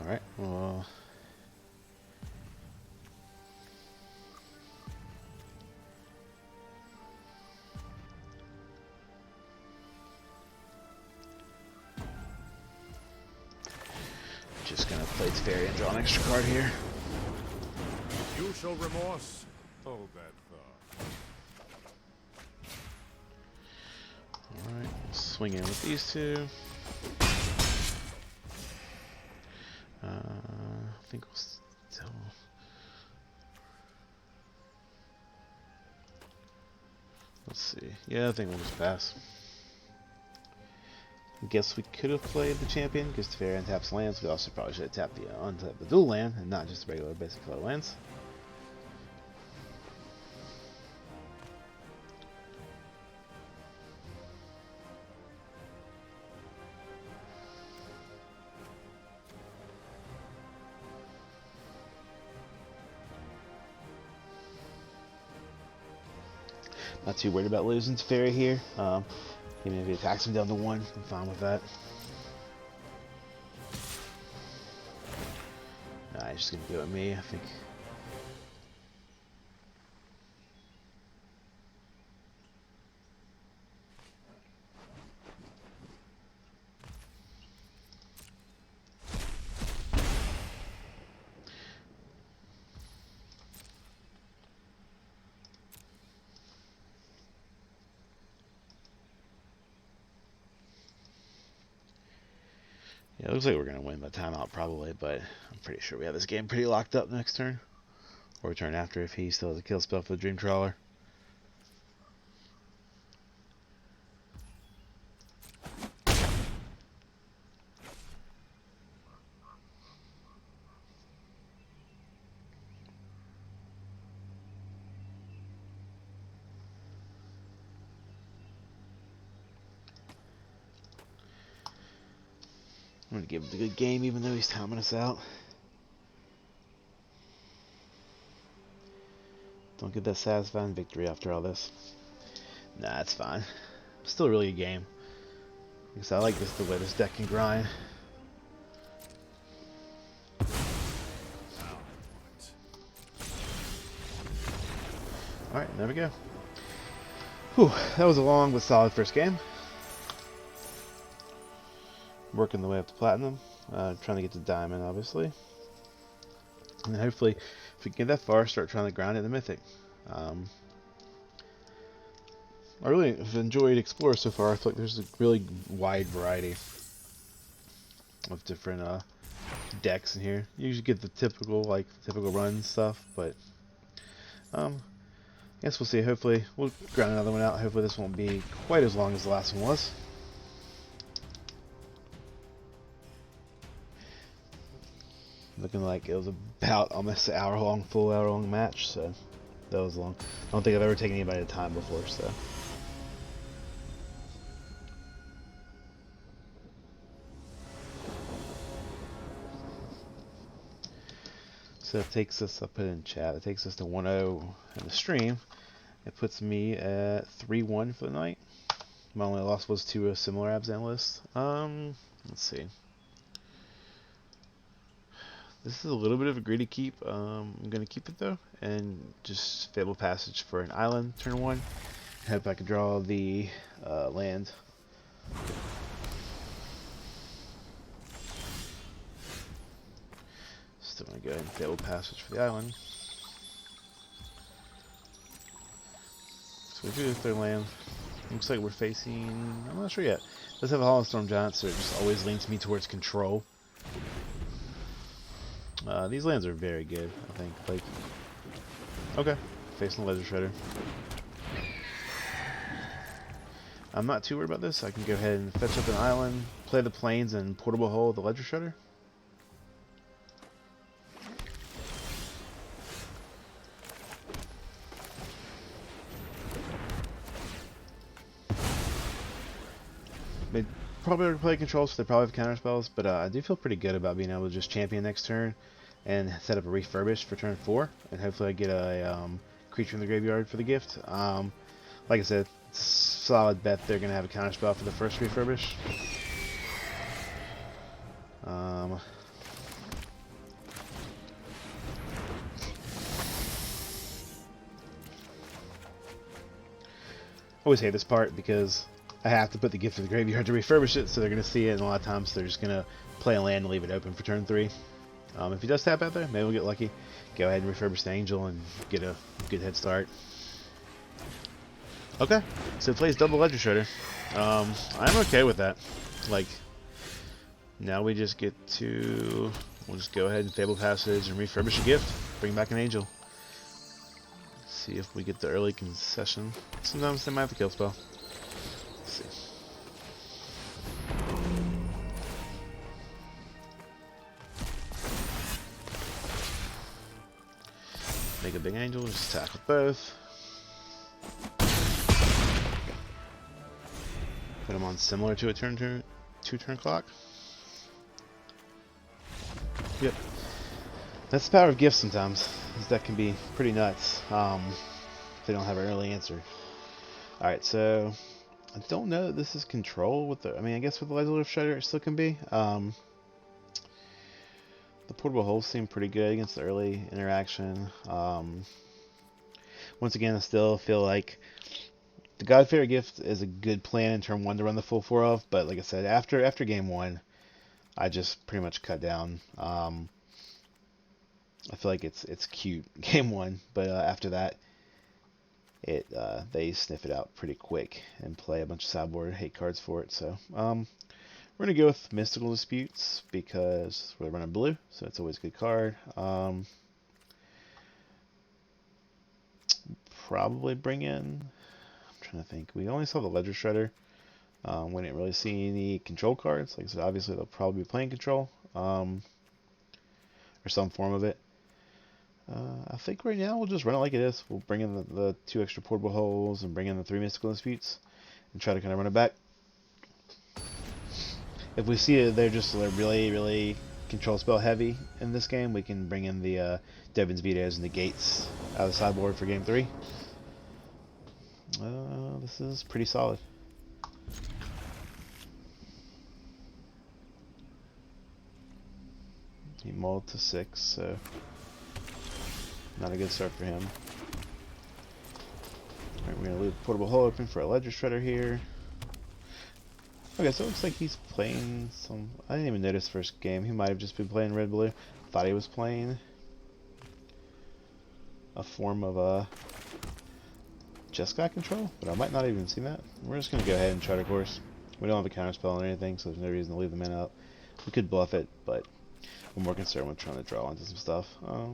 [SPEAKER 1] Alright, well... just gonna play Teferi and draw an extra card here.
[SPEAKER 3] You shall remorse. Hold that thought.
[SPEAKER 1] Alright, swing in with these two. I think we'll still... Let's see. Yeah, I think we'll just pass. I guess we could have played the champion because Teferi untaps lands. We also probably should have tapped the untap the dual land and not just regular basic color lands. Not too worried about losing Teferi here. Even if he attacks him down to 1, I'm fine with that. Nah, he's just gonna go at me, I think. Yeah, it looks like we're going to win by timeout probably, but I'm pretty sure we have this game pretty locked up next turn. Or turn after if he still has a kill spell for the Dream Trawler. I'm going to give him a good game even though he's timing us out. Don't get that satisfying victory after all this. Nah, it's fine. Still a really good game. Because I like the way this deck can grind. Alright, there we go. Whew, that was a long but solid first game. Working the way up to Platinum. Trying to get to Diamond, obviously. And then hopefully, if we can get that far, start trying to grind in the Mythic. I really have enjoyed Explorer so far. I feel like there's a really wide variety of different decks in here. You usually get the typical run stuff, but I guess we'll see. Hopefully, we'll grind another one out. Hopefully, this won't be quite as long as the last one was. Looking like it was about almost an hour-long, full hour-long match, so that was long. I don't think I've ever taken anybody to time before, so. So it takes us, I'll put it in chat, it takes us to 1-0 in the stream. It puts me at 3-1 for the night. My only loss was to a similar abs analyst. Let's see. This is a little bit of a greedy keep. I'm going to keep it though, and just Fable Passage for an island turn 1. Hope I can draw the land. Still going to go ahead and Fable Passage for the island. So we do the third land. Looks like we're facing, I'm not sure yet. Let's have a Hollow Storm Giant, so it just always leans me towards control. These lands are very good, I think. Like, okay, facing the Ledger Shredder. I'm not too worried about this. I can go ahead and fetch up an island, play the plains, and Portable Hull the Ledger Shredder. They probably already play control, so they probably have counter spells, but I do feel pretty good about being able to just champion next turn and set up a refurbish for turn 4, and hopefully I get a creature in the graveyard for the gift. Like I said, it's a solid bet they're going to have a counter spell for the first refurbish. Always hate this part because I have to put the gift in the graveyard to refurbish it, so they're going to see it, and a lot of times they're just going to play a land and leave it open for turn 3. If he does tap out there, maybe we'll get lucky. Go ahead and refurbish the Angel and get a good head start. Okay, so it plays double Ledger Shredder. I'm okay with that. Like, now we just get to, we'll just go ahead and Fable Passage and refurbish a gift. Bring back an Angel. See if we get the early concession. Sometimes they might have a kill spell. Let's see. big angel, just attack with both. Put them on similar to a two-turn clock. Yep. That's the power of gifts sometimes. This deck can be pretty nuts if they don't have an early answer. Alright, so I don't know that this is control with the, I mean, I guess with the Legislative Shredder it still can be. The portable holes seem pretty good against the early interaction. Once again, I still feel like the God-Fearer gift is a good plan in turn 1 to run the full 4 of, but like I said, after game 1, I just pretty much cut down. I feel like it's cute game 1, but after that, they sniff it out pretty quick and play a bunch of sideboard hate cards for it. So we're gonna go with Mystical Disputes because we're running blue, so it's always a good card. Probably bring in. I'm trying to think. We only saw the Ledger Shredder. We didn't really see any control cards. Like I said, obviously they'll probably be playing control or some form of it. I think right now we'll just run it like it is. We'll bring in the 2 extra portable holes and bring in the 3 Mystical Disputes and try to kind of run it back. If we see they're really, really control spell heavy in this game, we can bring in the Devin's Vetoes and the Gates out of the sideboard for game 3. This is pretty solid. He mulled to 6, so not a good start for him. Alright, we're going to leave the portable hole open for a Ledger Shredder here. Okay, so it looks like he's playing some... I didn't even notice first game. He might have just been playing red-blue. Thought he was playing a form of Jeskai control, but I might not even seen that. We're just going to go ahead and try to course. We don't have a counterspell or anything, so there's no reason to leave the mana out. We could bluff it, but I'm more concerned with trying to draw onto some stuff. I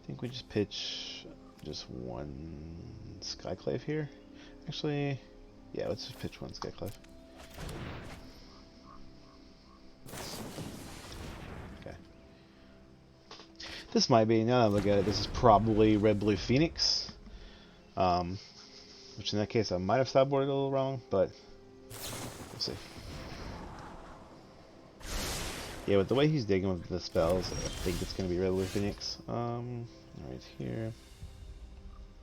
[SPEAKER 1] think we just pitch just one Skyclave here. Actually, yeah, let's just pitch one Skyclave. Okay. This might be, now that I look at it, this is probably Red-Blue Phoenix. Which in that case I might have sideboarded a little wrong, but we'll see. Yeah, with the way he's digging with the spells, I think it's going to be Red-Blue Phoenix. Right here.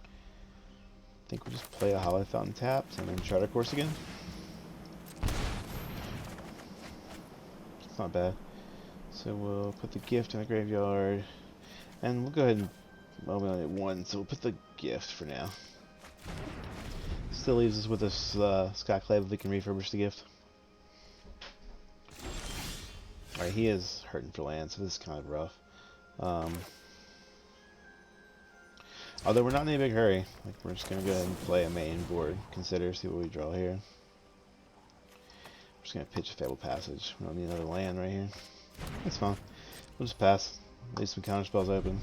[SPEAKER 1] I think we'll just play a Hollow Fountain tapped and then try to course again. It's not bad. So we'll put the gift in the graveyard. And we'll go ahead and... well, we only have one, so we'll put the gift for now. Still leaves us with this Skyclave if we can refurbish the gift. Alright, he is hurting for land, so this is kind of rough. Although we're not in any big hurry. Like, we're just going to go ahead and play a main board. Consider, see what we draw here. We're just going to pitch a Fabled Passage. We don't need another land right here. That's fine. We'll just pass. Leave some counter spells open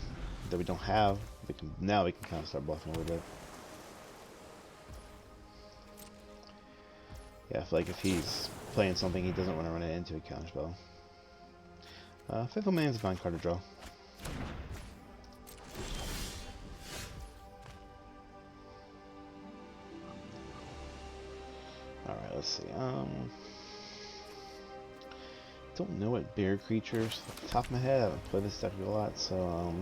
[SPEAKER 1] that we don't have. Now we can kind of start bluffing a little bit. Yeah, I feel like if he's playing something, he doesn't want to run it into a counterspell. Faithful Man's a fine card to draw. Alright, let's see. Don't know what bear creatures off the top of my head. I haven't played this deck a lot, so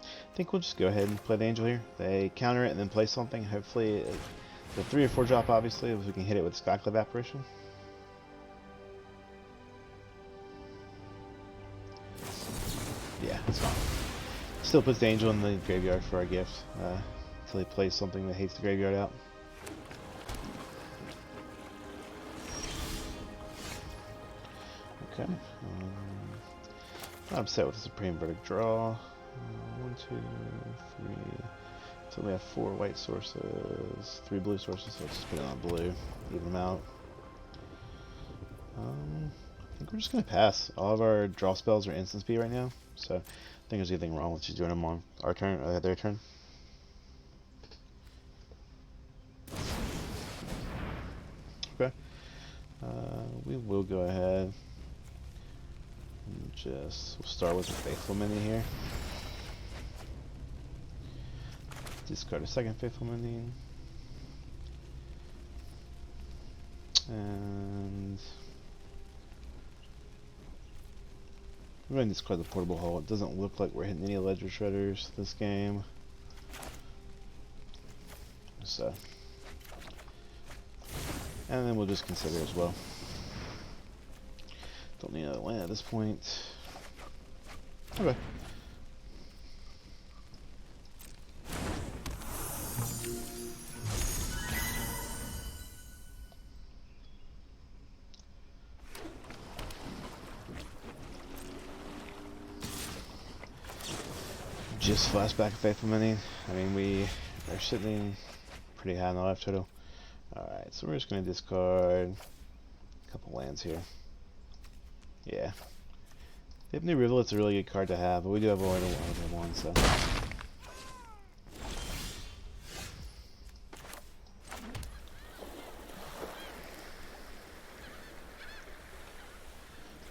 [SPEAKER 1] I think we'll just go ahead and play the angel here. They counter it and then play something. Hopefully, the 3 or 4 drop, obviously, if we can hit it with Skyclave Apparition. Yeah, that's fine. Still puts the angel in the graveyard for our gift until he plays something that hates the graveyard out. Okay. Not upset with the Supreme Verdict draw. 1, 2, 3. So we have 4 white sources, 3 blue sources, so let's just put it on blue, even them out. I think we're just going to pass. All of our draw spells are instant speed right now, so I think there's anything wrong with just doing them on our turn, or their turn. Okay. We will go ahead. We'll start with a Faithful Minion here. Discard a second Faithful Minion. And I'm going to discard the Portable Hull. It doesn't look like we're hitting any Ledger Shredders this game. So, and then we'll just consider as well. Don't need another land at this point. Okay. Just flashback Faithful Minion. I mean, we are sitting pretty high on the life total. Alright, so we're just going to discard a couple lands here. Yeah. Hypno Rivulet's a really good card to have, but we do have only one, so. I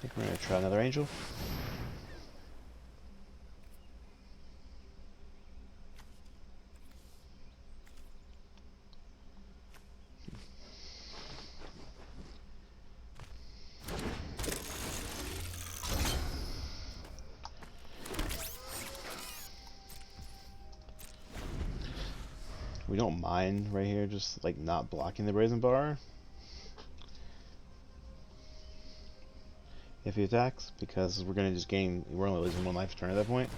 [SPEAKER 1] think we're going to try another Angel. We don't mind right here, just like not blocking the Brazen Bar if he attacks, because we're gonna just gain. We're only losing 1 life a turn at that point.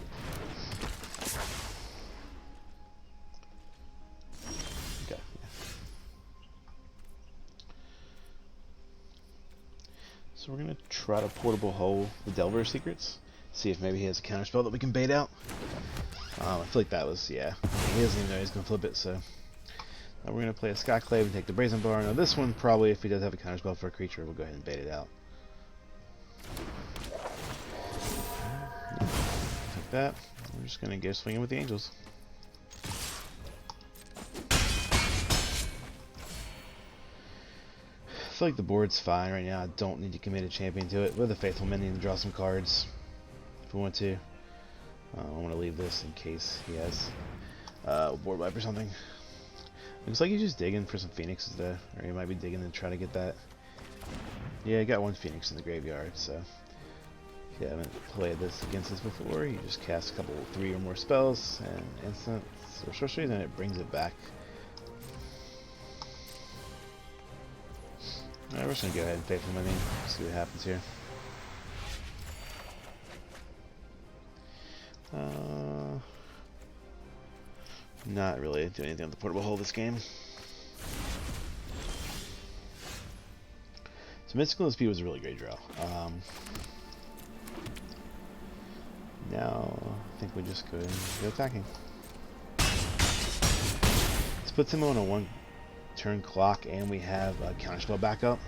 [SPEAKER 1] Okay. Yeah. So we're gonna try to Portable Hull the Delver Secrets, see if maybe he has a counterspell that we can bait out. I feel like that was, yeah. He doesn't even know he's going to flip it, so. Now we're going to play a Skyclave and take the Brazen Bar. Now this one, probably, if he does have a counterspell for a creature, we'll go ahead and bait it out. Like that. We're just going to go swinging with the Angels. I feel like the board's fine right now. I don't need to commit a champion to it. With a Faithful Minion to draw some cards if we want to. I want to leave this in case he has board wipe or something. Looks like he's just digging for some Phoenixes there, or he might be digging to try to get that. Yeah, he got 1 Phoenix in the graveyard, so if you haven't played this against this before, you just cast a couple, 3 or more spells and instants or sorceries, and it brings it back. Alright, we're just gonna go ahead and Faithful Minion, see what happens here. Not really doing anything with the Portable Hull this game. So Mystical SP was a really great draw. Now I think we just go attacking. This puts him on a 1-turn clock, and we have a counterspell backup.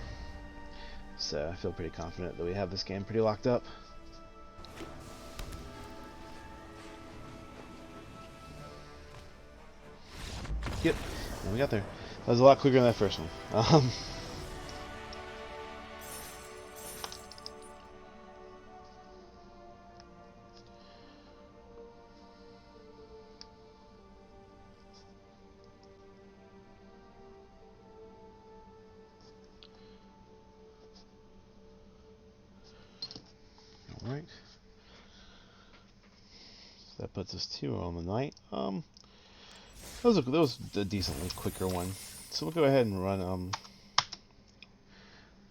[SPEAKER 1] So I feel pretty confident that we have this game pretty locked up. Yep, and we got there. That was a lot quicker than that first one. All right. So that puts us 2 on the night. That was a decently quicker one. So we'll go ahead and run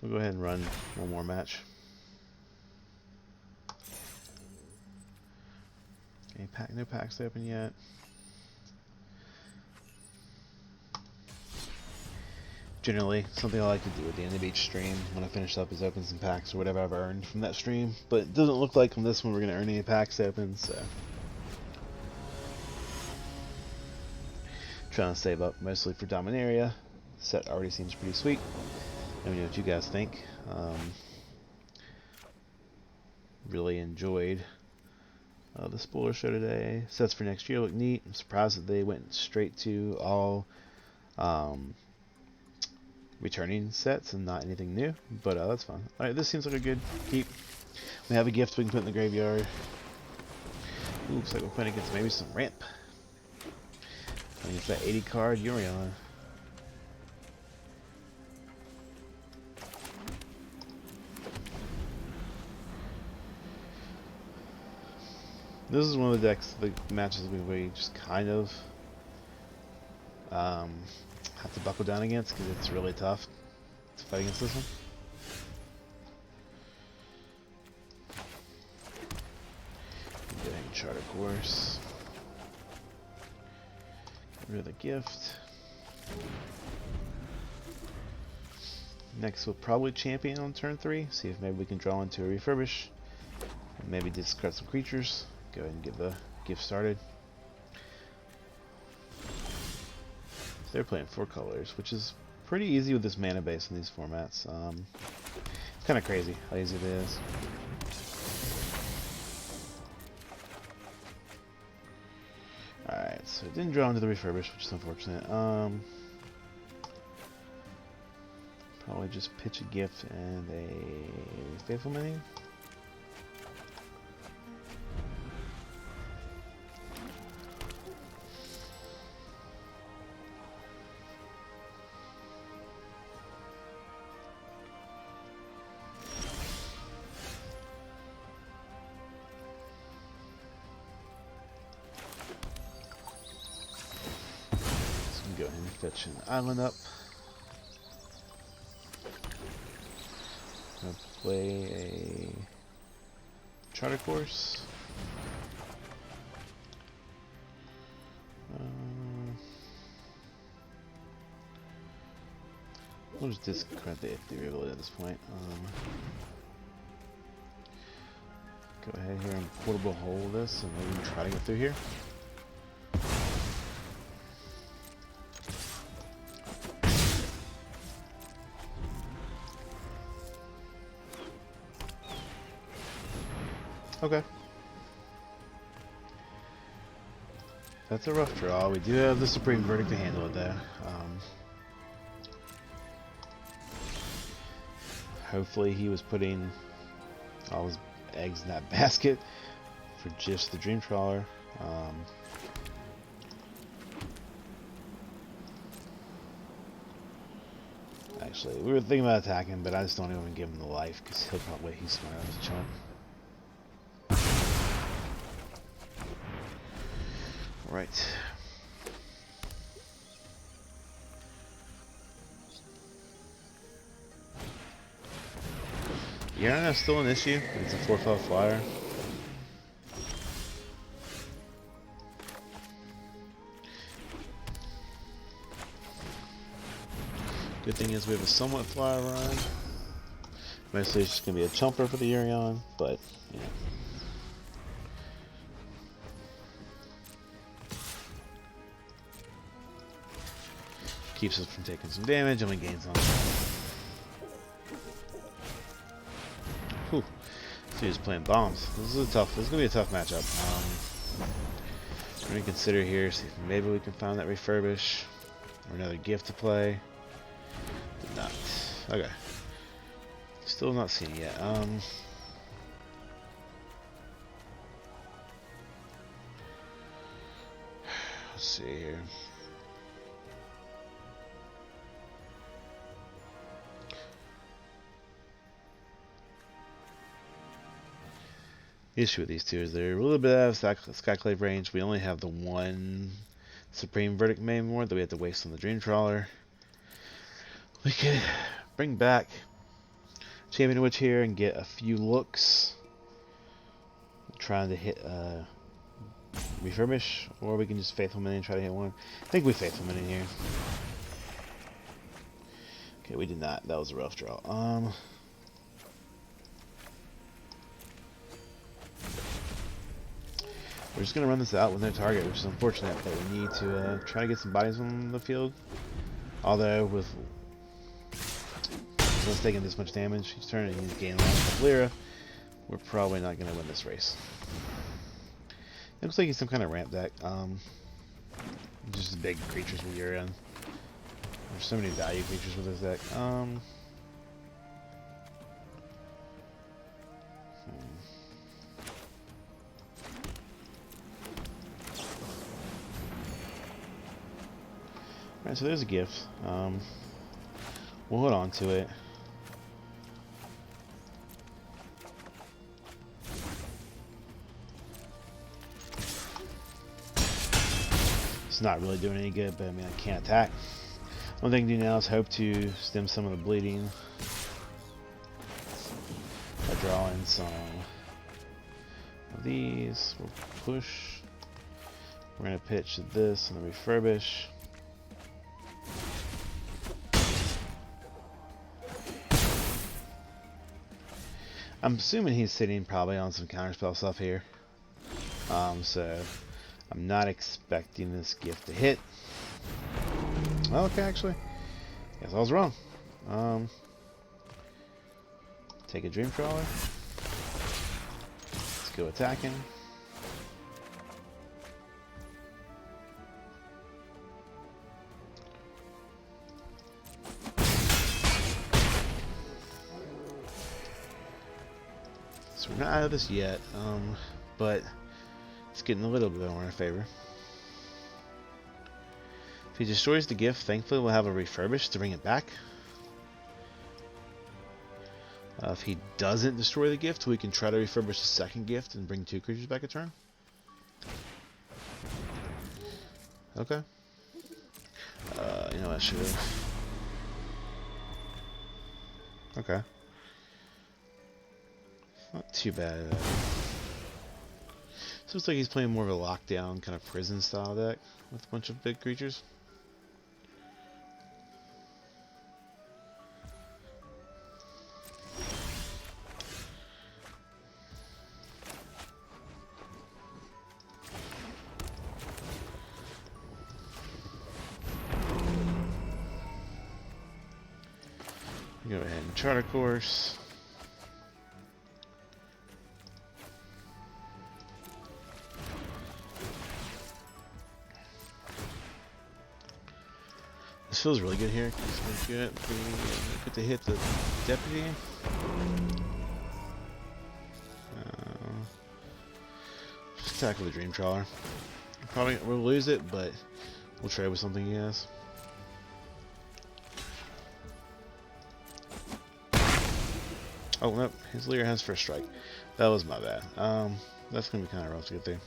[SPEAKER 1] one more match. Okay, no packs open yet. Generally, something I like to do at the end of each stream when I finish up is open some packs or whatever I've earned from that stream. But it doesn't look like on this one we're going to earn any packs open, so. Trying to save up mostly for Dominaria. Set already seems pretty sweet. Let me know what you guys think. Really enjoyed the spoiler show today. Sets for next year look neat. I'm surprised that they went straight to all returning sets and not anything new, but that's fine. Alright, this seems like a good keep. We have a gift we can put in the graveyard. Ooh, looks like we're playing against maybe some ramp. Against that 80 card Yorion. This is one of the decks, the matches we just kind of have to buckle down against because it's really tough to fight against this one. Go ahead and Charter Course. Get rid of the gift. Next we'll probably champion on turn 3, see if maybe we can draw into a refurbish. And maybe discard some creatures. Go ahead and get the gift started. So they're playing 4 colors, which is pretty easy with this mana base in these formats. It's kind of crazy how easy it is. Alright, so it didn't draw into the refurbish, which is unfortunate. Probably just pitch a gift and a faithful mini. Go ahead and fetch an island up. Gonna play a Charter Course. We'll just discard the Ethereal ability at this point. Go ahead here and portable hold this and maybe try to get through here. Okay. That's a rough draw. We do have the Supreme Verdict to handle it though. Hopefully he was putting all his eggs in that basket for just the Dream Trawler. Actually, we were thinking about attacking, but I just don't even give him the life because he'll probably he's smart as a chump. Right. Yarn is still an issue. It's a 4/5 flyer. Good thing is we have a somewhat flyer run. Mostly it's just gonna be a chumper for the Yorion, but yeah. Keeps us from taking some damage and we gain some. Whew. So he's playing bombs. This is gonna be a tough matchup. We're gonna consider here, see if maybe we can find that refurbish or another gift to play. Did not. Okay. Still not seen it yet. Let's see here. The issue with these two is they're a little bit out of Skyclave range. We only have the one Supreme Verdict main more that we have to waste on the Dream Trawler. We could bring back Champion Witch here and get a few looks trying to hit refurbish, or we can just Faithful Minion and try to hit one. I think we Faithful Minion here. Okay, we did not. That was a rough draw. We're just going to run this out with no target, which is unfortunate, but we need to try to get some bodies on the field. Although, with us taking this much damage each turn and he's gaining a lot of Lira, we're probably not going to win this race. It looks like he's some kind of ramp deck. Just big creatures with Yorion. There's so many value creatures with this deck. Alright, so there's a gift. We'll hold on to it. It's not really doing any good, but I mean, I can't attack. One thing I can do now is hope to stem some of the bleeding by drawing some of these. We'll push. We're going to pitch this and then refurbish. I'm assuming he's sitting probably on some counterspell stuff here. So I'm not expecting this gift to hit. Well, okay, actually. Guess I was wrong. Take a Dream Crawler. Let's go attacking. So we're not out of this yet, but it's getting a little bit more in our favor. If he destroys the gift, thankfully we'll have a refurbish to bring it back. If he doesn't destroy the gift, we can try to refurbish the second gift and bring 2 creatures back a turn. Okay. You know, I should have. Okay. Not too bad. So looks like he's playing more of a lockdown kind of prison style deck with a bunch of big creatures. Go ahead and Charter Course. This feels really good here because we get to hit the deputy. Just tackle the Dream Trawler. Probably we'll lose it, but we'll trade with something he has. Oh nope, his leader has first strike. That was my bad. That's gonna be kind of rough to get through.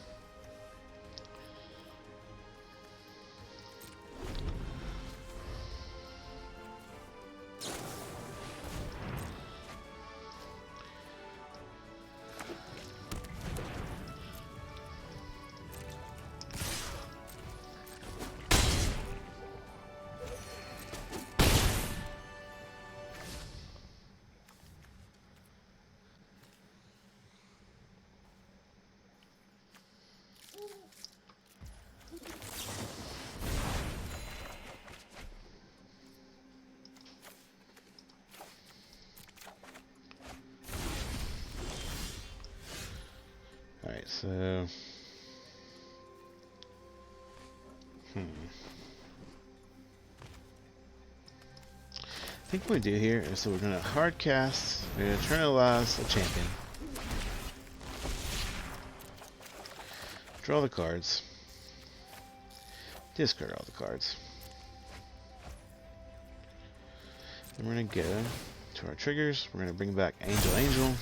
[SPEAKER 1] Alright, so I think what we do here is, so we're gonna hard cast, we're gonna eternalize a champion. Draw the cards. Discard all the cards. Then we're gonna go to our triggers, we're gonna bring back Angel.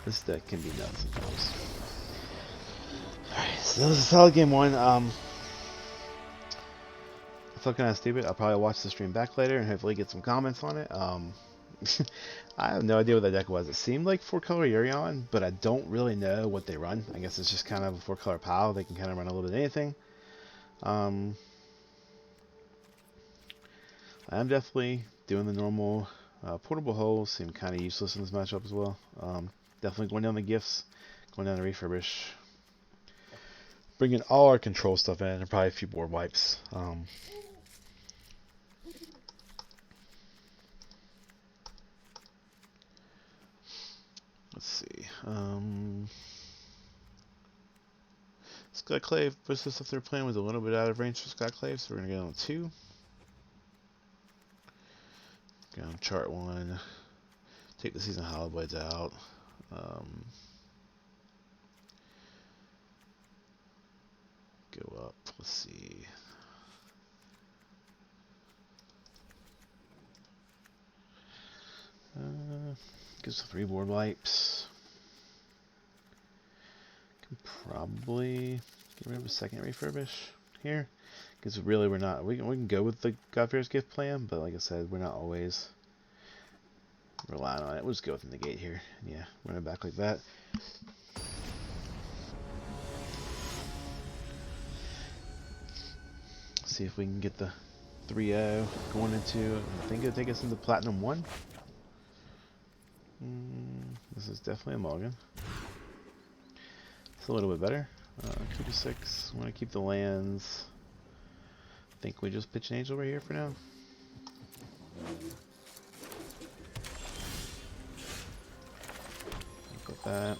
[SPEAKER 1] This deck can be nuts sometimes. Alright, so this is solid game 1. I feel kind of stupid. I'll probably watch the stream back later and hopefully get some comments on it. I have no idea what that deck was. It seemed like 4-color Yorion, but I don't really know what they run. I guess it's just kind of a 4-color pile. They can kind of run a little bit of anything. I'm definitely doing the normal portable holes. Seem kind of useless in this matchup as well. Definitely going down the gifts, going down the refurbish, bringing all our control stuff in, and probably a few board wipes. Let's see. Skyclave, most of the stuff they're playing was a little bit out of range for Skyclave, so we're going to get on 2. Go on chart 1. Take the Season Hollow Blades out. Go up. Let's see. Gives 3 board wipes. Can probably get rid of a second refurbish here, because really we can go with the God-Fear's Gift plan, but like I said, we're not always relying on it. We'll just go with the negate here. Yeah, run it back like that. See if we can get the 3-0 going into. I think it'll take us into Platinum 1. This is definitely a mulligan. It's a little bit better. 2 to 6. I want to keep the lands. I think we just pitch an angel right here for now. Look at that.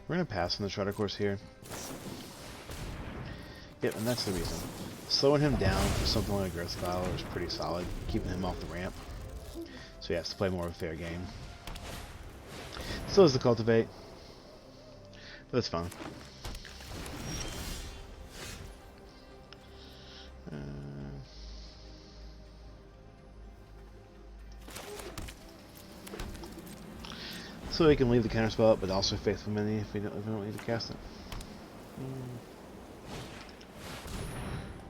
[SPEAKER 1] We're going to pass on the Shredder course here. Yep, and that's the reason. Slowing him down for something like a Growth Scholar is pretty solid, keeping him off the ramp. So he has to play more of a fair game. Still has to cultivate, but that's fine. So he can leave the counter spell up, but also Faithful Many if we don't need to cast it.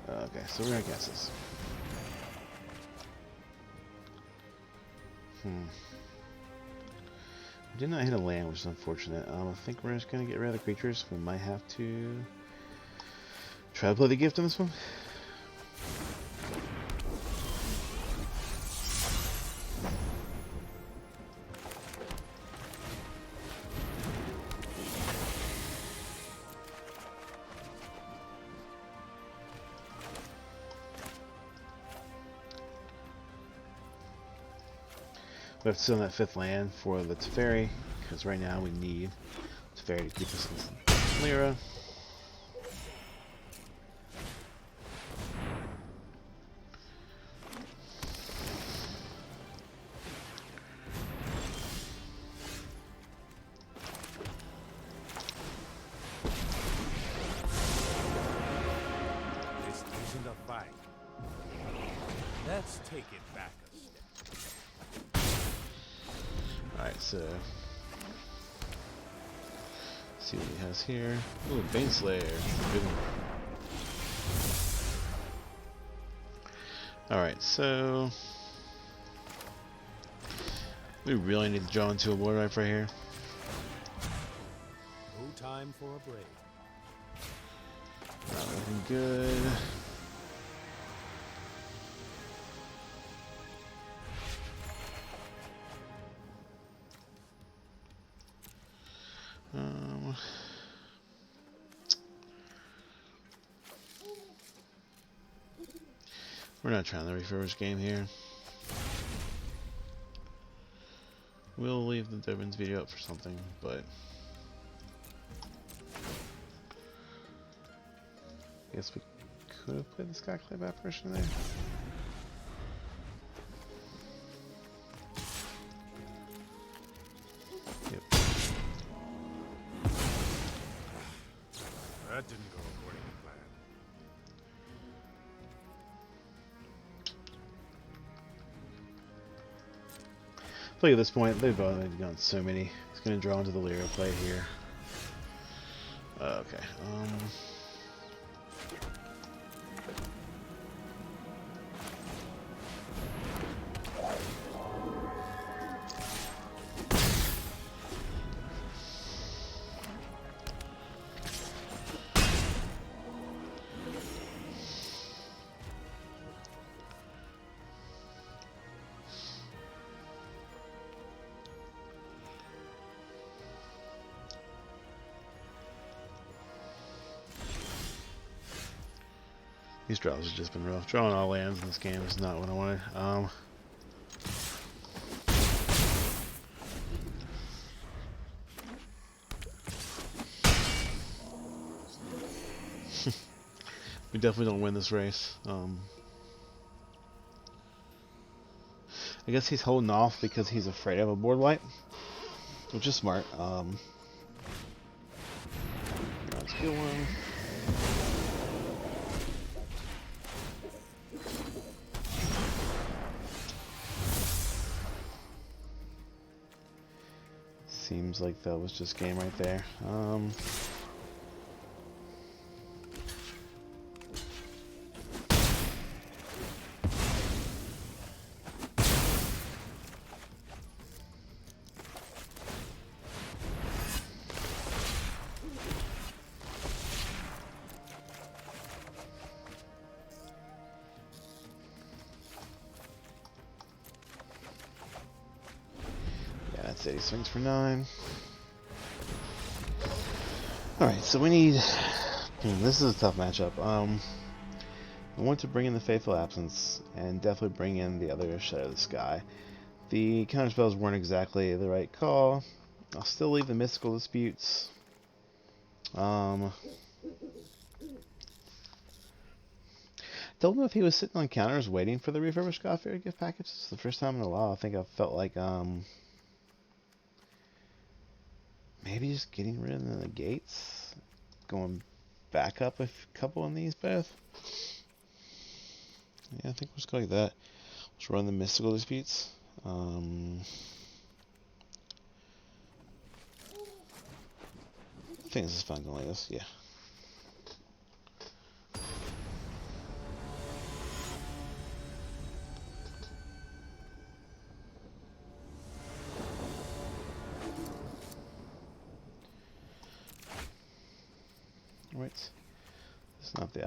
[SPEAKER 1] Okay, so we're gonna cast this. Did not hit a land, which is unfortunate. I think we're just gonna get rid of the creatures. We might have to try to play the gift on this one. We have to sit on that 5th land for the Teferi, because right now we need Teferi to keep us in Lyra.
[SPEAKER 3] This isn't a fight. Let's take it back a step.
[SPEAKER 1] Alright, so see what he has here. Ooh, Baneslayer. Good one. Alright, so we really need to draw into a board wipe right here.
[SPEAKER 3] No time for a break.
[SPEAKER 1] Not looking good. We're not trying the refurbish game here. We'll leave the Devon's video up for something, but I guess we could have played the Skyclave apparition there. Yep.
[SPEAKER 3] That didn't go according to plan.
[SPEAKER 1] Look at this point, they've already gone so many. He's going to draw into the Lyra play here. Okay. These draws have just been rough. Drawing all lands in this game is not what I wanted. We definitely don't win this race. I guess he's holding off because he's afraid of a board wipe, which is smart. That's a good one. Seems like that was just game right there. That's it. He swings for 9. Alright, so we need... this is a tough matchup. I want to bring in the Faithful Absence, and definitely bring in the other Shadow of the Sky. The counterspells weren't exactly the right call. I'll still leave the Mystical Disputes. Don't know if he was sitting on counters waiting for the refurbished God-Fearer gift package. It's the first time in a while I think I felt like maybe just getting rid of the negates, going back up a couple on these both. Yeah, I think we'll just go like that. Let's run the Mystical Disputes. I think this is fine going like this, yeah. Right. It's not the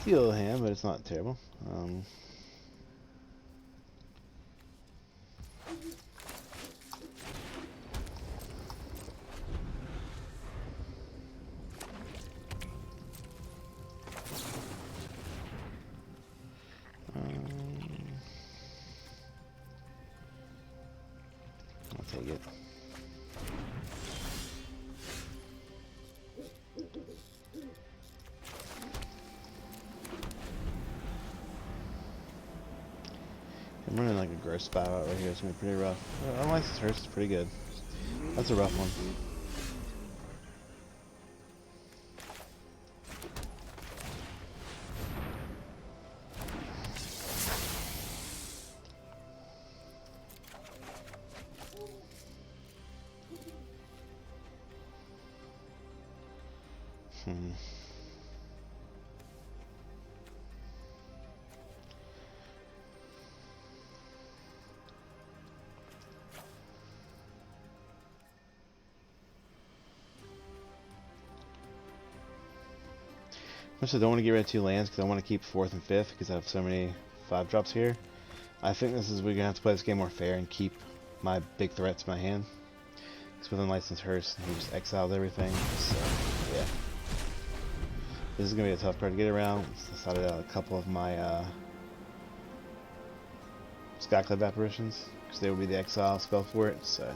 [SPEAKER 1] ideal hand, but it's not terrible. I'll take it. I'm running like a gross spot out right here. It's gonna be pretty rough. Unlicensed Hearse is pretty good. That's a rough one. Much I don't want to get rid of 2 lands because I want to keep 4th and 5th because I have so many 5-drops here. I think this is we're gonna have to play this game more fair and keep my big threats in my hand. Because with Unlicensed Hearse, he just exiled everything. So yeah, this is gonna be a tough card to get around. Decided out a couple of my Skyclave Apparitions because they would be the exile spell for it. So.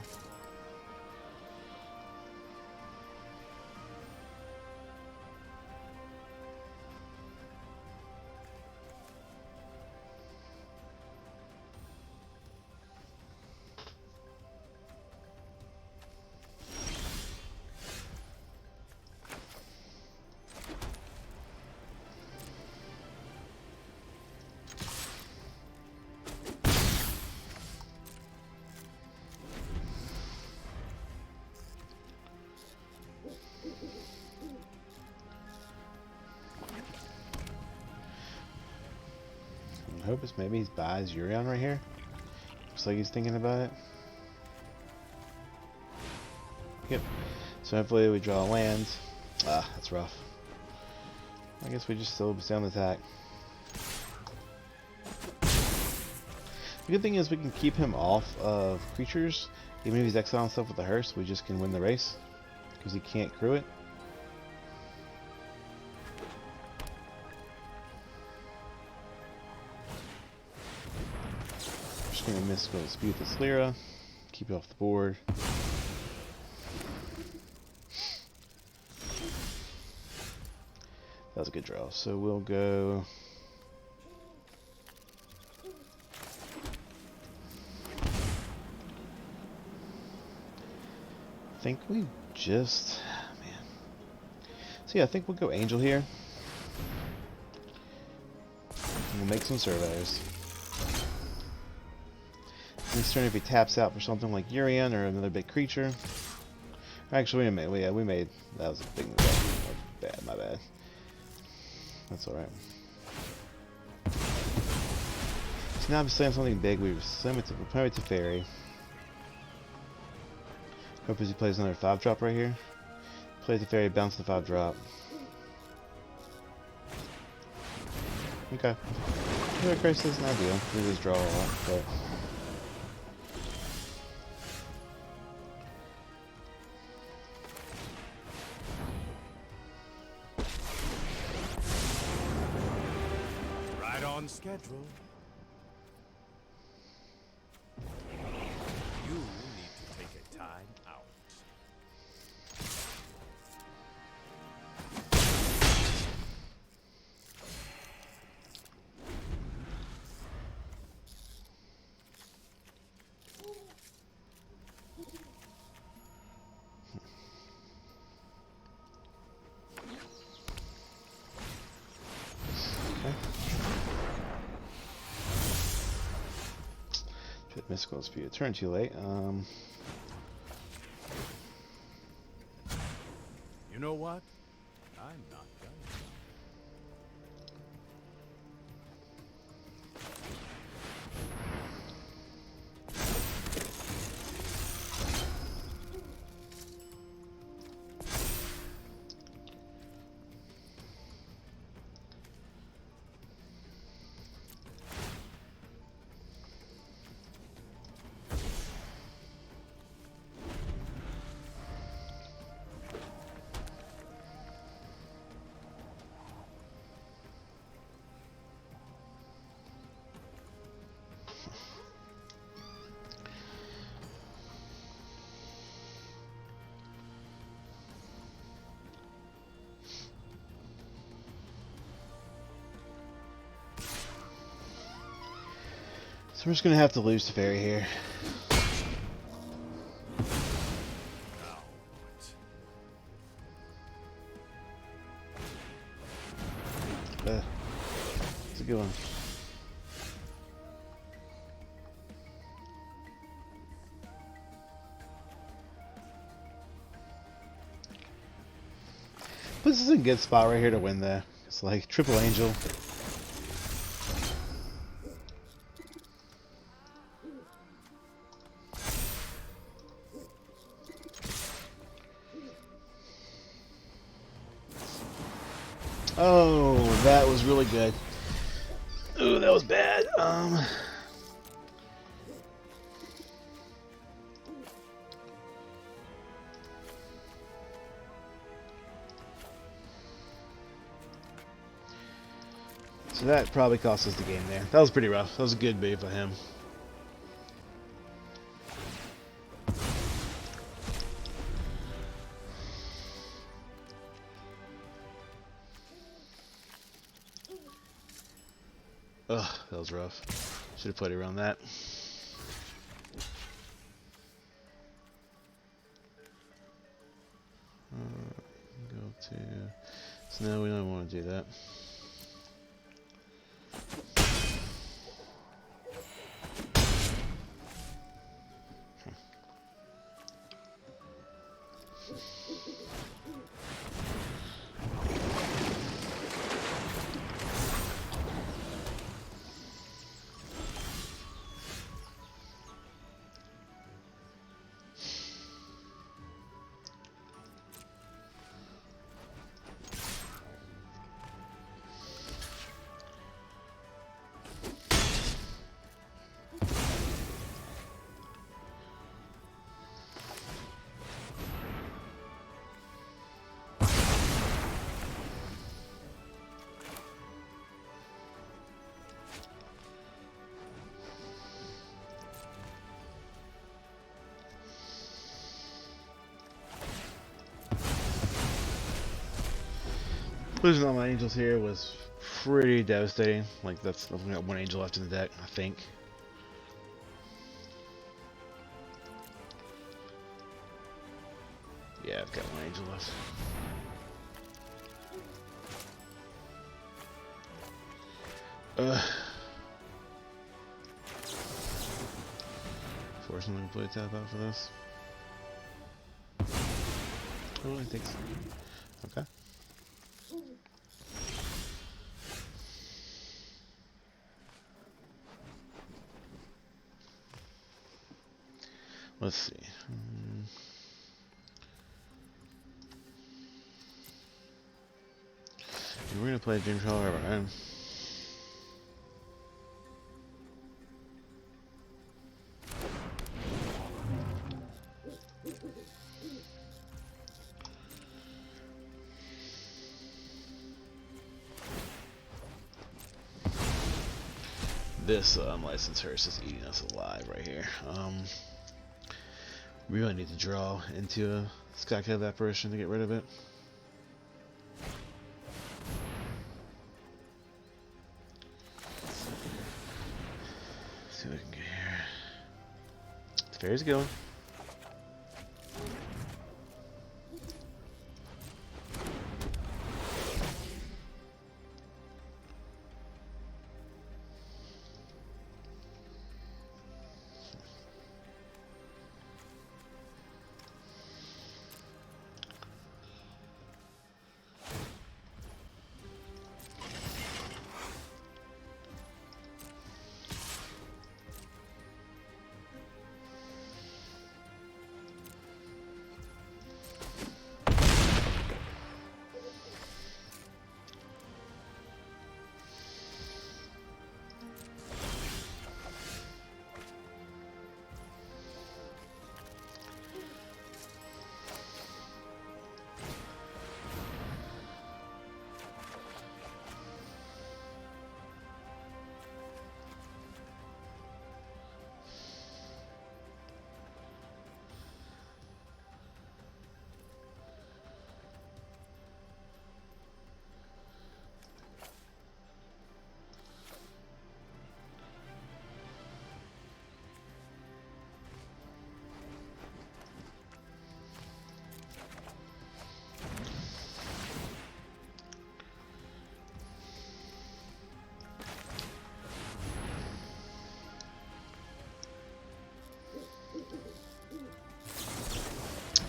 [SPEAKER 1] I hope it's maybe he buys Urion right here. Looks like he's thinking about it. Yep. So hopefully we draw a land. Ah, that's rough. I guess we just still stay on the attack. The good thing is we can keep him off of creatures. Even if he's exiling stuff with the Hearse, we just can win the race. Because he can't crew it. just going to Mystical Dispute this Lyra. Keep it off the board. That was a good draw. So we'll go... I think we just... Man. So yeah, I think we'll go Angel here. And we'll make some surveys. Next turn, if he taps out for something like Urian or another big creature. Actually, wait a minute. Yeah, we made... That was a big move. That was bad, my bad. That's alright. So now if he's playing something big, we send it to Teferi. Hope he plays another 5-drop right here. Play Teferi, bounce the 5-drop. Okay. Yeah, Grace isn't ideal. We just draw a lot, but...
[SPEAKER 3] Right on schedule. You need to take a time out.
[SPEAKER 1] Mystical Dispute. Turn too late.
[SPEAKER 3] You know what? I'm not done.
[SPEAKER 1] So we're just gonna have to lose to Fairy here. It's a good one. But this is a good spot right here to win there. It's like triple angel. Oh, that was really good. Ooh, that was bad. So that probably cost us the game there. That was pretty rough. That was a good move by him. Ugh, that was rough. Should have played around that. Go to... So now we don't want to do that. Losing all my angels here was pretty devastating. Like, that's, I've only got one angel left in the deck, I think. Yeah, I've got one angel left. Fortunately, play tap out for this. Oh, I think so. Okay. Let's see. We're gonna play Dream Traveler of our own. This unlicensed hearse is eating us alive right here. We really need to draw into a Skyclave Apparition to get rid of it. Let's see what I can get here. The fairy's going.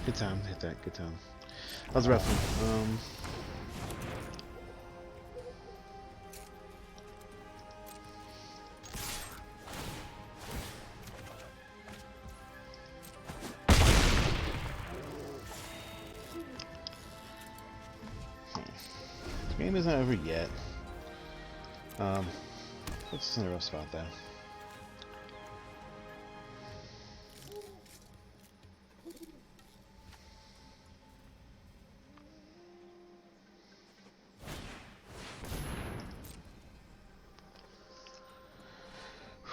[SPEAKER 1] Good time, hit that, good time. That was a rough one. The game isn't over yet. Puts us in a rough spot though.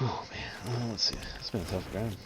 [SPEAKER 1] Oh man, let's see. It's been a tough game.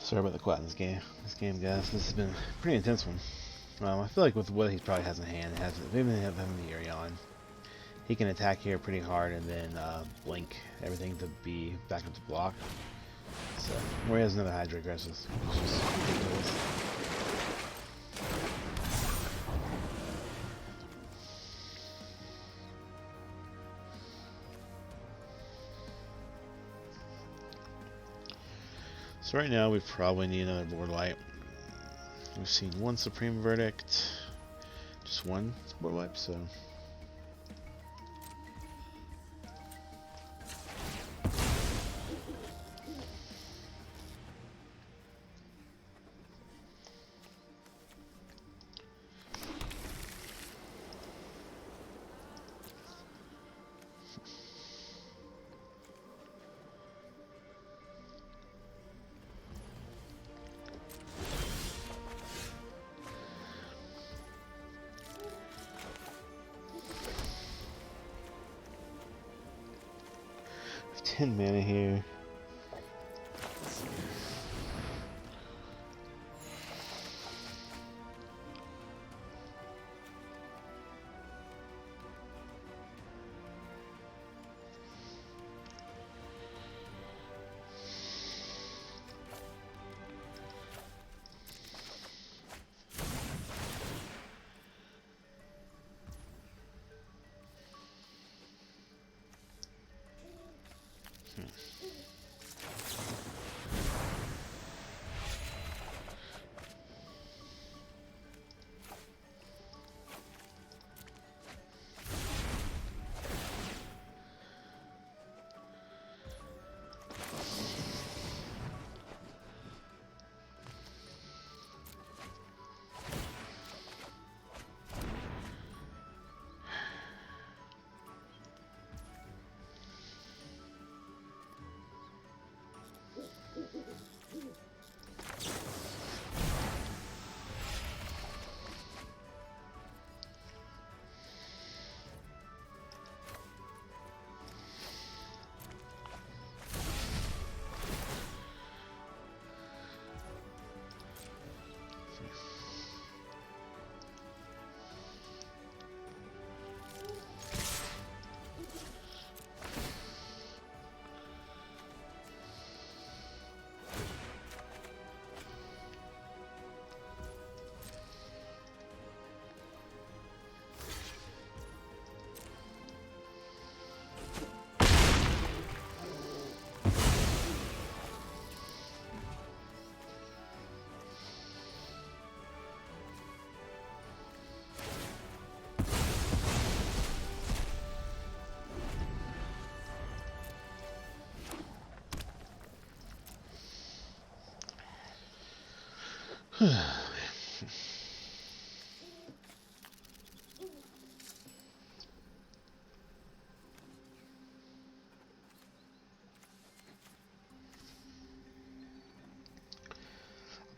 [SPEAKER 1] Sorry about the quiet in this game. Guys, this has been a pretty intense one. I feel like with what he probably has in hand, even have him the Arion, he can attack here pretty hard and then blink everything to be back up to block. So, where he has another Hydra aggressive, which is just ridiculous. So right now we probably need another board wipe. We've seen one Supreme Verdict, just one board wipe, so. I have 10 mana here.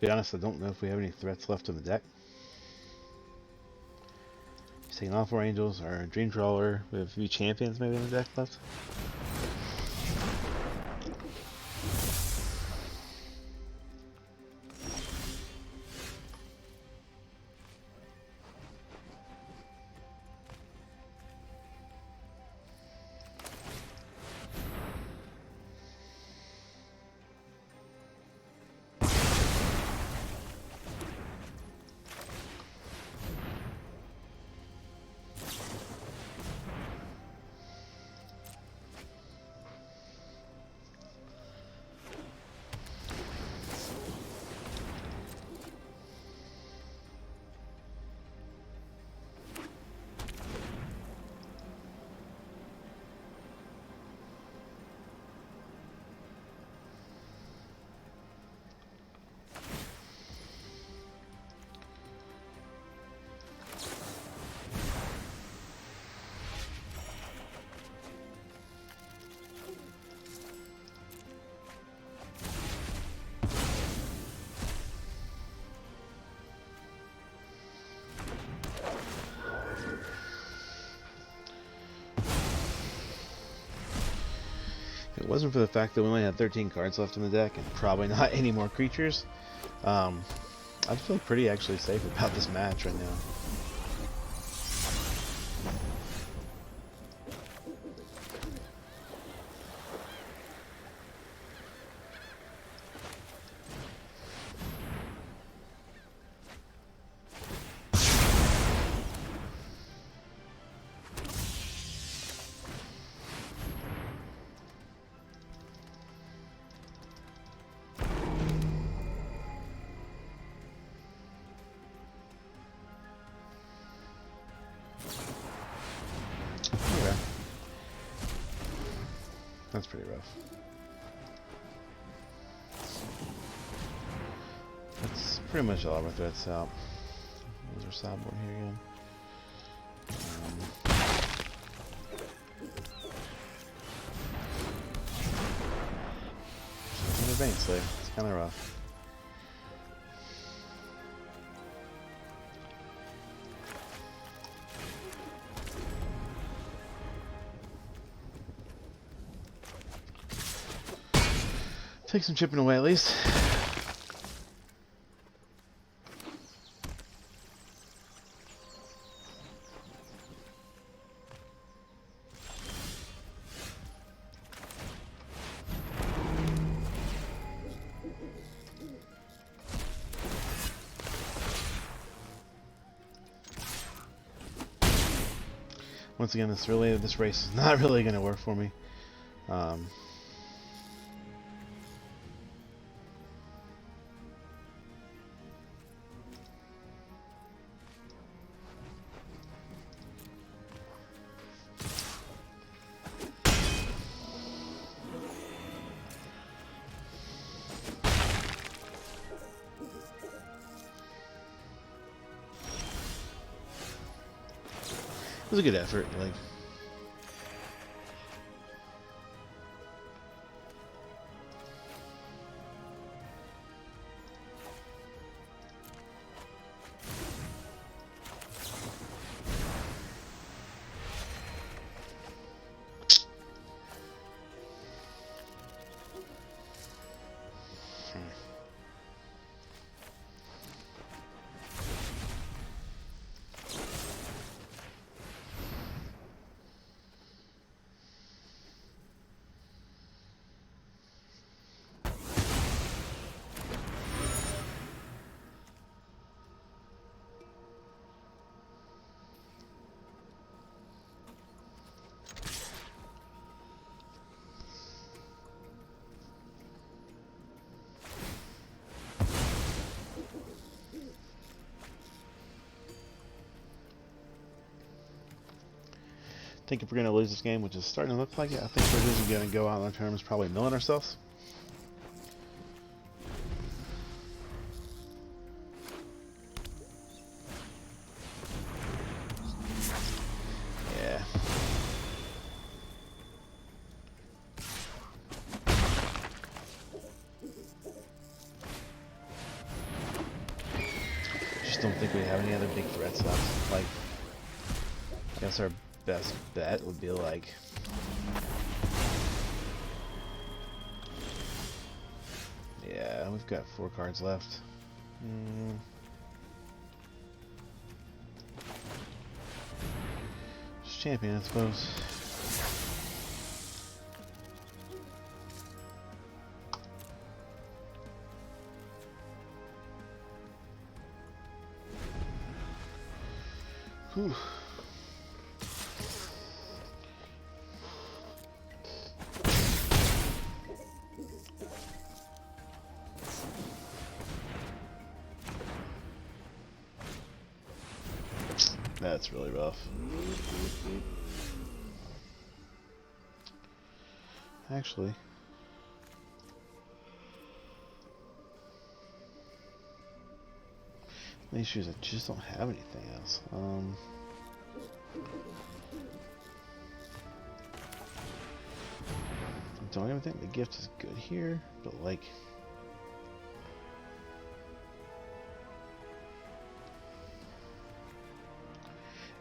[SPEAKER 1] To be honest, I don't know if we have any threats left in the deck. He's taking all 4 Angels, our Dream Trawler, we have a few Champions maybe in the deck left. If it wasn't for the fact that we only had 13 cards left in the deck and probably not any more creatures, I feel pretty actually safe about this match right now. Okay. That's pretty rough. That's pretty much all of our threats out. There's our sideboard here again. Vein Slayer. It's kind of rough. Take some chipping away at least. Once again, this race is not really going to work for me. It was a good effort, like. I think if we're going to lose this game, which is starting to look like it, I think we're just going to go out on terms probably milling ourselves. Yeah. Just don't think we have any other big threats left. Like, I guess our best bet would be like yeah, we've got 4 cards left. Just champion, I suppose. Whew. That's really rough. Actually, the issue is I just don't have anything else. I don't even think the gift is good here, but like,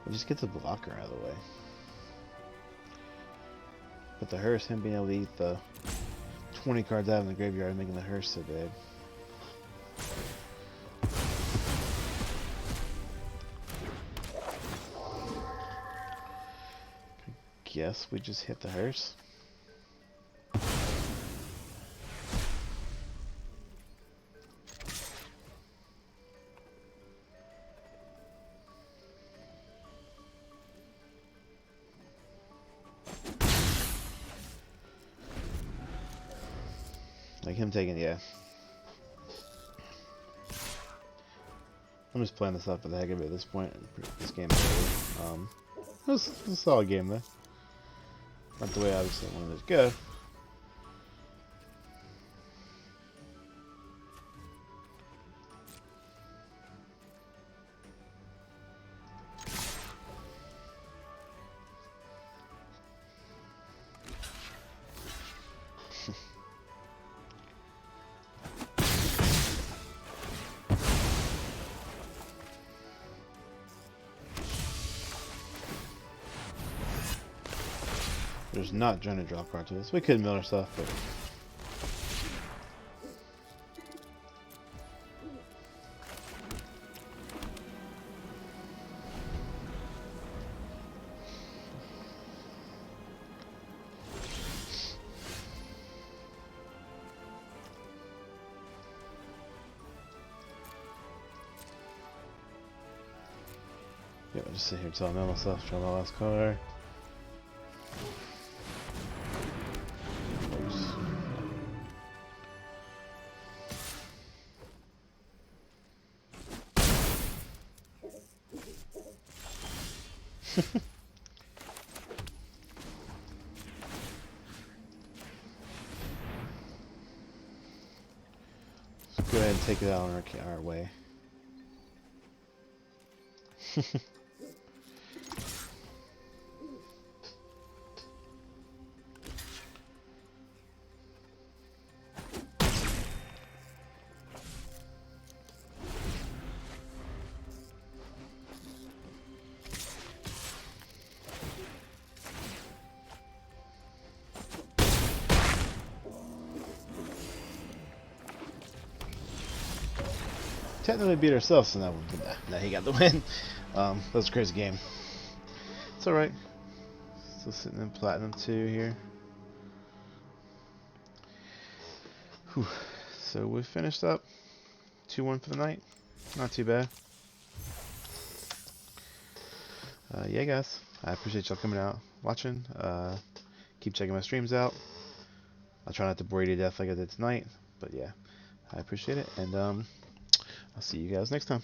[SPEAKER 1] I just get the blocker out of the way. But the hearse, him being able to eat the 20 cards out in the graveyard, making the hearse so big. Guess we just hit the hearse. Like him taking, yeah. I'm just playing this up for the heck of it at this point. This game is over. It was a solid game though. Not the way I obviously wanted it to go. There's not trying to draw cards with this. We could mill our stuff, but yeah, I'll just sit here until I mill myself, draw my last card. Let's go ahead and take it out on our way. Technically beat ourselves, so now he got the win. That was a crazy game. It's alright. Still sitting in Platinum 2 here. Whew. So we finished up 2-1 for the night. Not too bad. Yeah, guys. I appreciate y'all coming out, watching. Keep checking my streams out. I'll try not to bore you to death like I did tonight. But yeah, I appreciate it. And I'll see you guys next time.